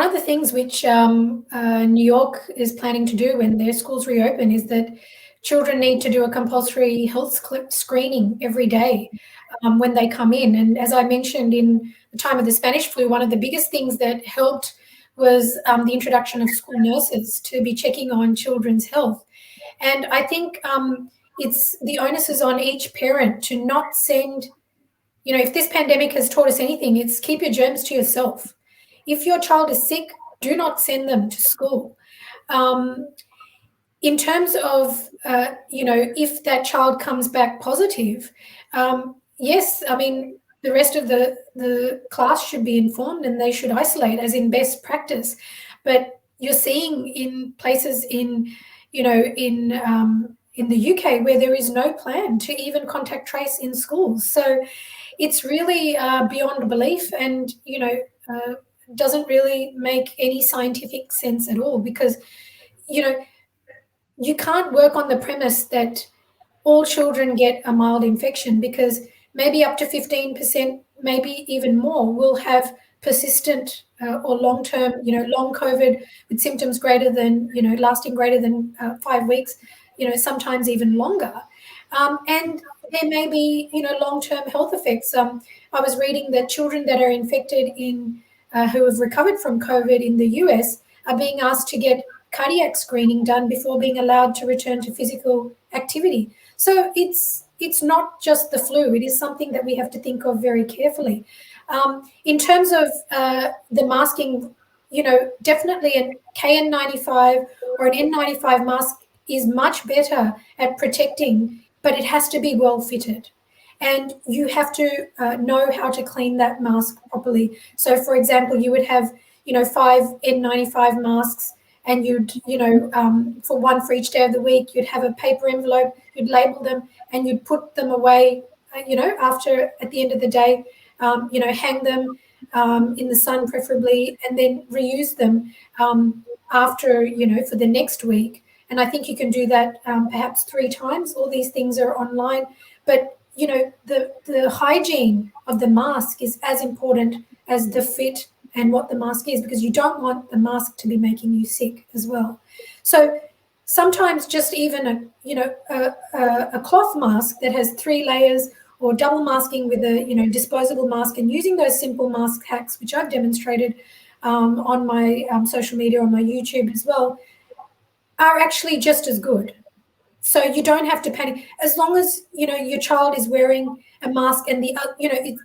of the things which New York is planning to do when their schools reopen is that children need to do a compulsory health screening every day when they come in. And as I mentioned in the time of the Spanish flu, one of the biggest things that helped was the introduction of school nurses to be checking on children's health. And I think it's the onus is on each parent to not send, if this pandemic has taught us anything, it's keep your germs to yourself. If your child is sick, do not send them to school. In terms of, if that child comes back positive, yes, I mean, the rest of the class should be informed and they should isolate as in best practice. But you're seeing in places in the UK where there is no plan to even contact trace in schools. So it's really beyond belief and, doesn't really make any scientific sense at all because, you can't work on the premise that all children get a mild infection because maybe up to 15%, maybe even more, will have persistent or long-term, long COVID with symptoms greater than, lasting greater than 5 weeks, sometimes even longer. And there may be, long-term health effects. I was reading that children that are infected who have recovered from COVID in the US are being asked to get cardiac screening done before being allowed to return to physical activity. So it's not just the flu. It is something that we have to think of very carefully. In terms of the masking, definitely a KN95 or an N95 mask is much better at protecting, but it has to be well fitted. And you have to know how to clean that mask properly. So, for example, you would have, 5 N95 masks, and you'd, for one for each day of the week, you'd have a paper envelope, you'd label them, and you'd put them away, at the end of the day, hang them in the sun preferably, and then reuse them after, for the next week. And I think you can do that perhaps 3 times. All these things are online, but the hygiene of the mask is as important as the fit and what the mask is, because you don't want the mask to be making you sick as well. So sometimes just even a cloth mask that has 3 layers, or double masking with a disposable mask, and using those simple mask hacks, which I've demonstrated on my social media, on my YouTube as well, are actually just as good. So you don't have to panic as long as your child is wearing a mask and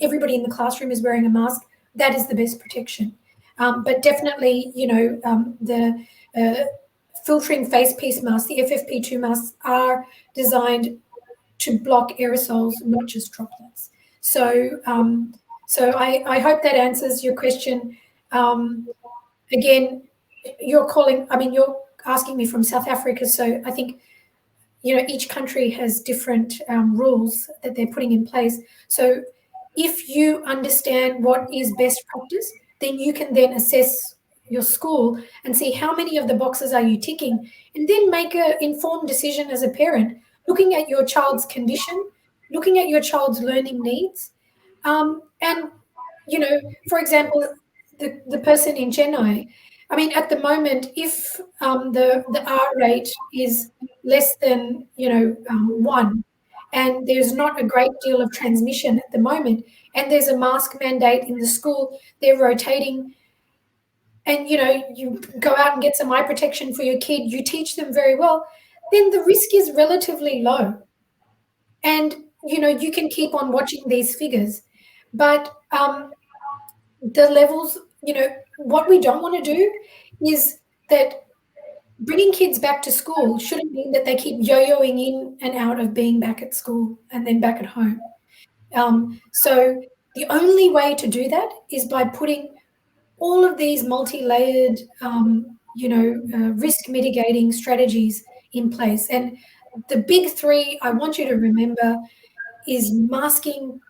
everybody in the classroom is wearing a mask. That is the best protection. But definitely, the filtering face piece masks, the FFP2 masks, are designed to block aerosols, not just droplets. So, I hope that answers your question. Again, you're asking me from South Africa, so I think each country has different rules that they're putting in place. So if you understand what is best practice, then you can then assess your school and see how many of the boxes are you ticking, and then make an informed decision as a parent, looking at your child's condition, looking at your child's learning needs. And for example, the person in Chennai, I mean, at the moment, if the R rate is less than 1, and there's not a great deal of transmission at the moment, and there's a mask mandate in the school, they're rotating, and you go out and get some eye protection for your kid, you teach them very well, then the risk is relatively low. And you can keep on watching these figures, but the levels, what we don't want to do is that bringing kids back to school shouldn't mean that they keep yo-yoing in and out of being back at school and then back at home. So the only way to do that is by putting all of these multi-layered, risk mitigating strategies in place. And the big three I want you to remember is masking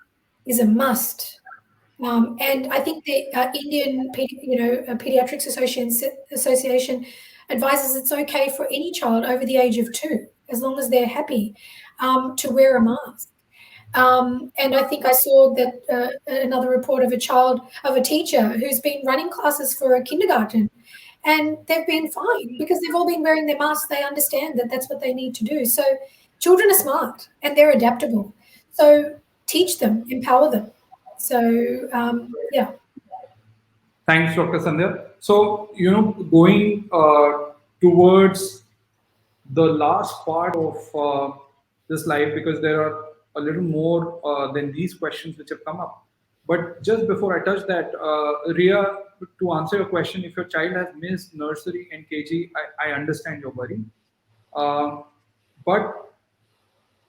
is a must. And I think the Indian Pediatrics Association advises it's okay for any child over the age of 2, as long as they're happy, to wear a mask. And I think I saw that another report of a teacher who's been running classes for a kindergarten, and they've been fine because they've all been wearing their masks. They understand that that's what they need to do. So children are smart and they're adaptable. So teach them, empower them. So, yeah. Thanks, Dr. Sandhya. So, going towards the last part of this live, because there are a little more than these questions which have come up. But just before I touch that, Ria, to answer your question, if your child has missed nursery and KG, I understand your worry. But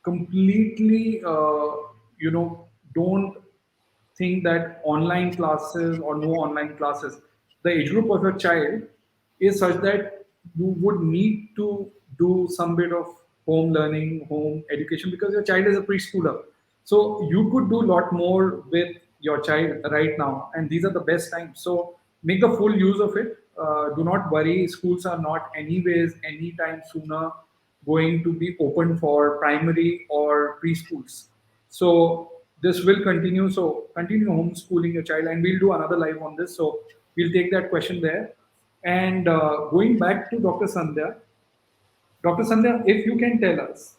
completely, don't think that online classes or no online classes, the age group of your child is such that you would need to do some bit of home learning, home education, because your child is a preschooler. So you could do a lot more with your child right now, and these are the best times. So make the full use of it. Do not worry, schools are not anyways anytime sooner going to be open for primary or preschools. So this will continue. So continue homeschooling your child, and we'll do another live on this. So we'll take that question there. And going back to Dr. Sandhya, if you can tell us,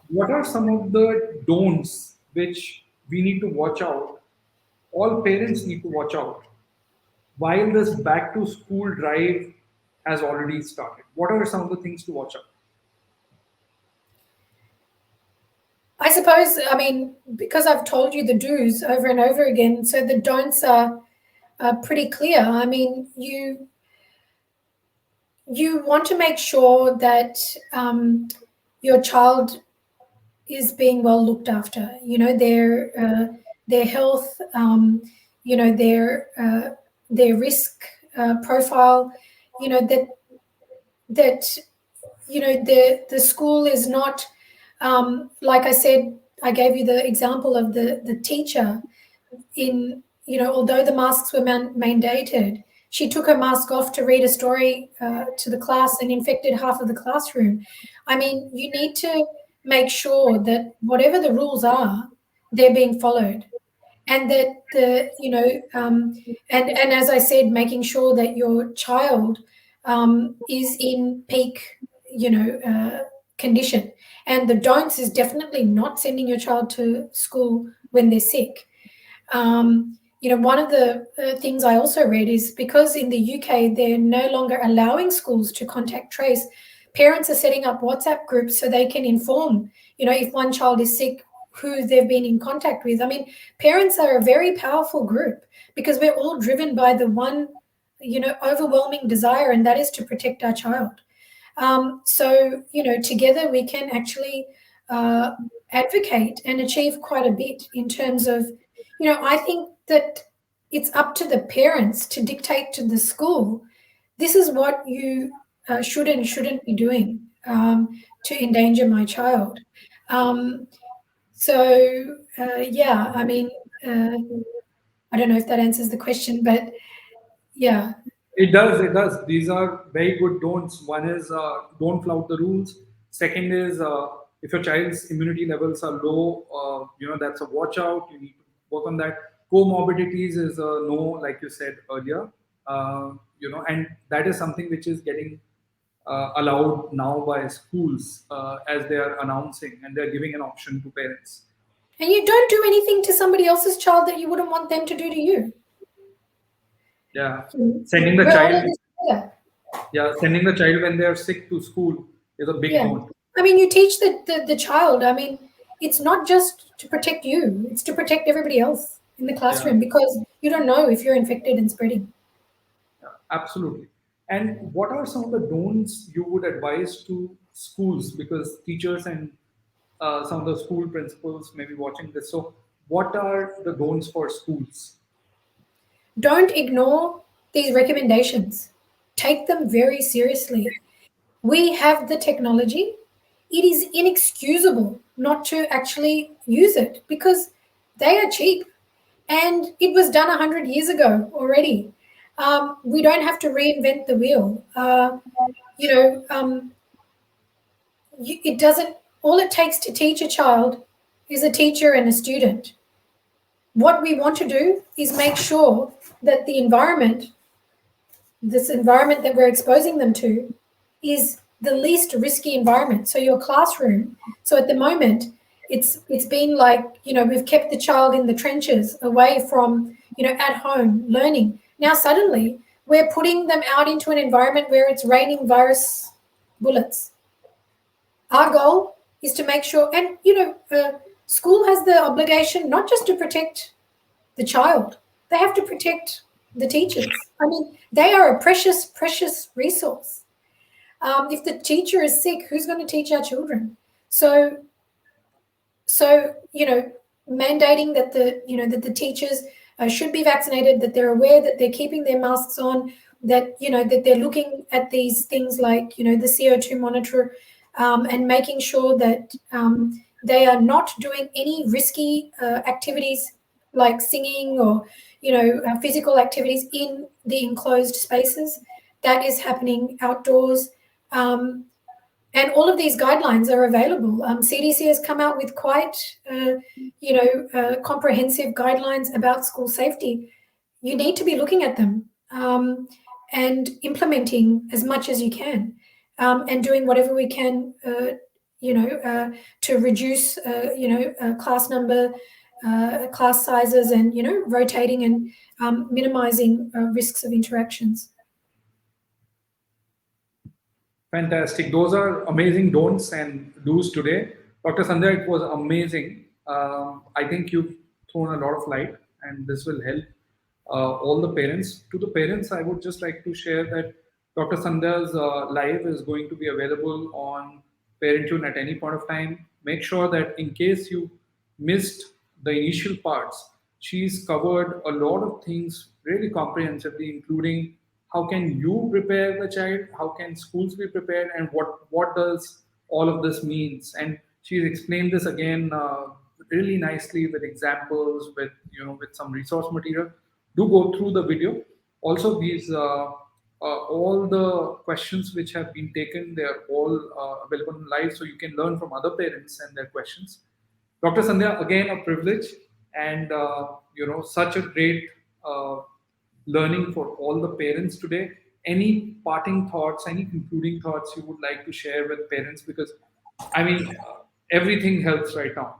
what are some of the don'ts which we need to watch out, all parents need to watch out, while this back to school drive has already started? What are some of the things to watch out? I suppose, I mean, because I've told you the do's over and over again, so the don'ts are pretty clear. I mean, you want to make sure that your child is being well looked after. Their health, their risk profile. The school is not. Like I said, I gave you the example of the teacher although the masks were mandated, she took her mask off to read a story to the class and infected half of the classroom. I mean, you need to make sure that whatever the rules are, they're being followed. And that and as I said, making sure that your child is in peak, condition. And the don'ts is definitely not sending your child to school when they're sick. One of the things I also read is because in the UK, they're no longer allowing schools to contact trace, parents are setting up WhatsApp groups so they can inform, if one child is sick, who they've been in contact with. I mean, parents are a very powerful group because we're all driven by the one, overwhelming desire, and that is to protect our child. So, together we can actually uh, advocate and achieve quite a bit in terms of, I think that it's up to the parents to dictate to the school, this is what you should and shouldn't be doing to endanger my child. Um, yeah, I mean, uh, I don't know if that answers the question, but yeah. It does. It does. These are very good don'ts. One is don't flout the rules. Second is if your child's immunity levels are low, that's a watch out. You need to work on that. Comorbidities is a no, like you said earlier. And that is something which is getting allowed now by schools as they are announcing and they are giving an option to parents. And you don't do anything to somebody else's child that you wouldn't want them to do to you. Yeah, sending the We're all in child. this together. Yeah, sending the child when they are sick to school is a big Yeah. don't. I mean, you teach the child. I mean, it's not just to protect you, it's to protect everybody else in the Yeah, classroom because you don't know if you're infected and spreading. yeah, absolutely. And what are some of the don'ts you would advise to schools? Because teachers and some of the school principals may be watching this. So, what are the don'ts for schools? Don't ignore these recommendations. Take them very seriously. We have the technology. It is inexcusable not to actually use it because they are cheap and it was done 100 years ago already. We don't have to reinvent the wheel. You know, it doesn't, all it takes to teach a child is a teacher and a student. What we want to do is make sure that the environment, this environment that we're exposing them to, is the least risky environment. So your classroom. So at the moment, it's been like, we've kept the child in the trenches, away from, at home learning. Now suddenly we're putting them out into an environment where it's raining virus bullets. Our goal is to make sure, and school has the obligation not just to protect the child, they have to protect the teachers. I mean, they are a precious, precious resource. If the teacher is sick, who's going to teach our children? So mandating that the teachers should be vaccinated, that they're aware that they're keeping their masks on, that that they're looking at these things like the CO2 monitor, and making sure that they are not doing any risky activities like singing or physical activities in the enclosed spaces. That is happening outdoors. And all of these guidelines are available. CDC has come out with quite, comprehensive guidelines about school safety. You need to be looking at them and implementing as much as you can, and doing whatever we can, to reduce, class number, class sizes, and rotating and minimizing risks of interactions. Fantastic. Those are amazing don'ts and do's today. Dr. Sandhya, it was amazing. I think you've thrown a lot of light, and this will help all the parents. To the parents, I would just like to share that Dr. Sandhya's live is going to be available on ParentTune at any point of time. Make sure that in case you missed the initial parts, she's covered a lot of things really comprehensively, including how can you prepare the child, how can schools be prepared, and what does all of this means. And she's explained this again really nicely with examples, with some resource material. Do go through the video. Also, these all the questions which have been taken, they are all available in live, so you can learn from other parents and their questions. Dr. Sandhya, again, a privilege, and such a great uh, learning for all the parents today. Any parting thoughts, any concluding thoughts you would like to share with parents? Because, I mean, everything helps right now.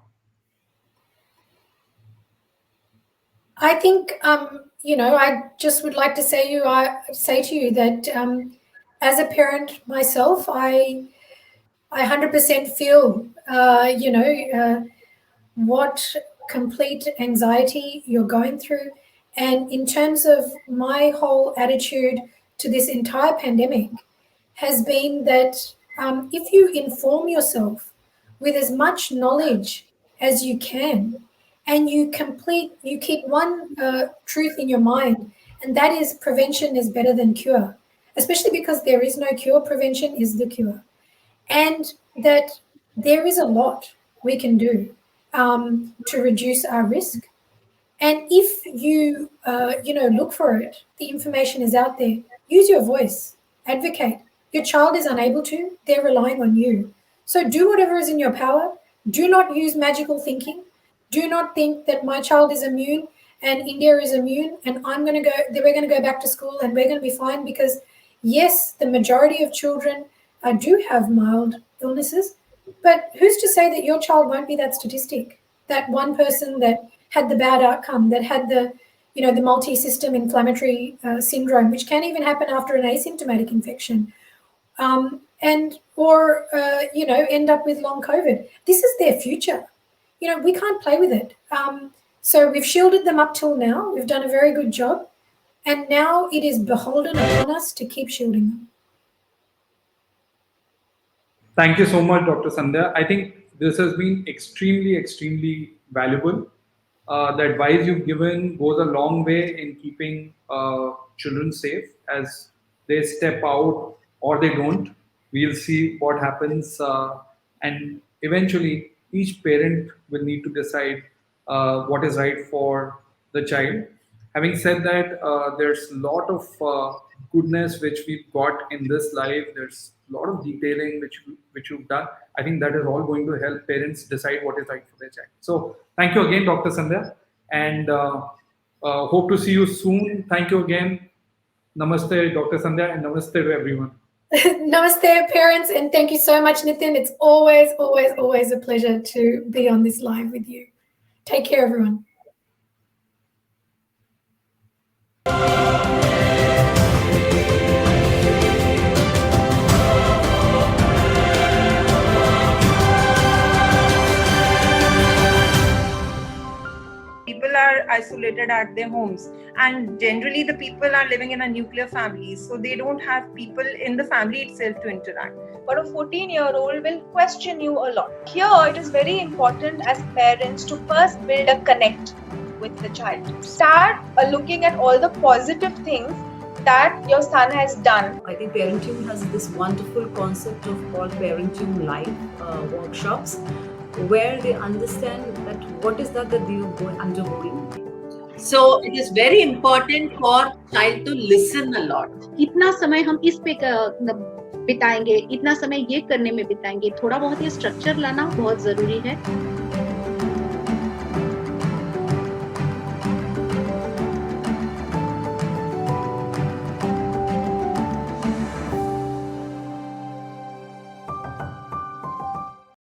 I think, I just would like to say to you that as a parent myself, I 100% feel, what complete anxiety you're going through. And in terms of my whole attitude to this entire pandemic, has been that if you inform yourself with as much knowledge as you can, and you keep one truth in your mind, and that is prevention is better than cure, especially because there is no cure. Prevention is the cure, and that there is a lot we can do to reduce our risk. And if you, look for it, the information is out there. Use your voice, advocate. Your child is unable to, they're relying on you. So do whatever is in your power. Do not use magical thinking. Do not think that my child is immune and India is immune and we're going to go back to school and we're going to be fine, because yes, the majority of children do have mild illnesses, but who's to say that your child won't be that statistic? That one person that had the bad outcome, that had the multi-system inflammatory syndrome, which can even happen after an asymptomatic infection, end up with long COVID. This is their future. We can't play with it. So we've shielded them up till now. We've done a very good job. And now it is beholden upon us to keep shielding them. Thank you so much, Dr. Sandhya. I think this has been extremely, extremely valuable. The advice you've given goes a long way in keeping children safe as they step out or they don't. We'll see what happens. And eventually, each parent will need to decide what is right for the child. Having said that, there's a lot of goodness which we've got in this life. There's a lot of detailing which you've done. I think that is all going to help parents decide what is right for their child. So thank you again, Dr. Sandhya, and hope to see you soon. Thank you again. Namaste, Dr. Sandhya, and namaste to everyone. Namaste, parents, and thank you so much, Nitin. It's always, always, always a pleasure to be on this live with you. Take care, everyone. People are isolated at their homes, and generally the people are living in a nuclear family, so they don't have people in the family itself to interact. But a 14-year-old will question you a lot. Here it is very important as parents to first build a connect with the child. Start looking at all the positive things that your son has done. I think Parenting has this wonderful concept of called Parenting Live workshops, where they understand that what is that they are undergoing. So it is very important for child to listen a lot. इतना समय हम इस पे बिताएंगे, इतना समय ये करने में बिताएंगे, थोड़ा बहुत ये स्ट्रक्चर लाना बहुत जरूरी है.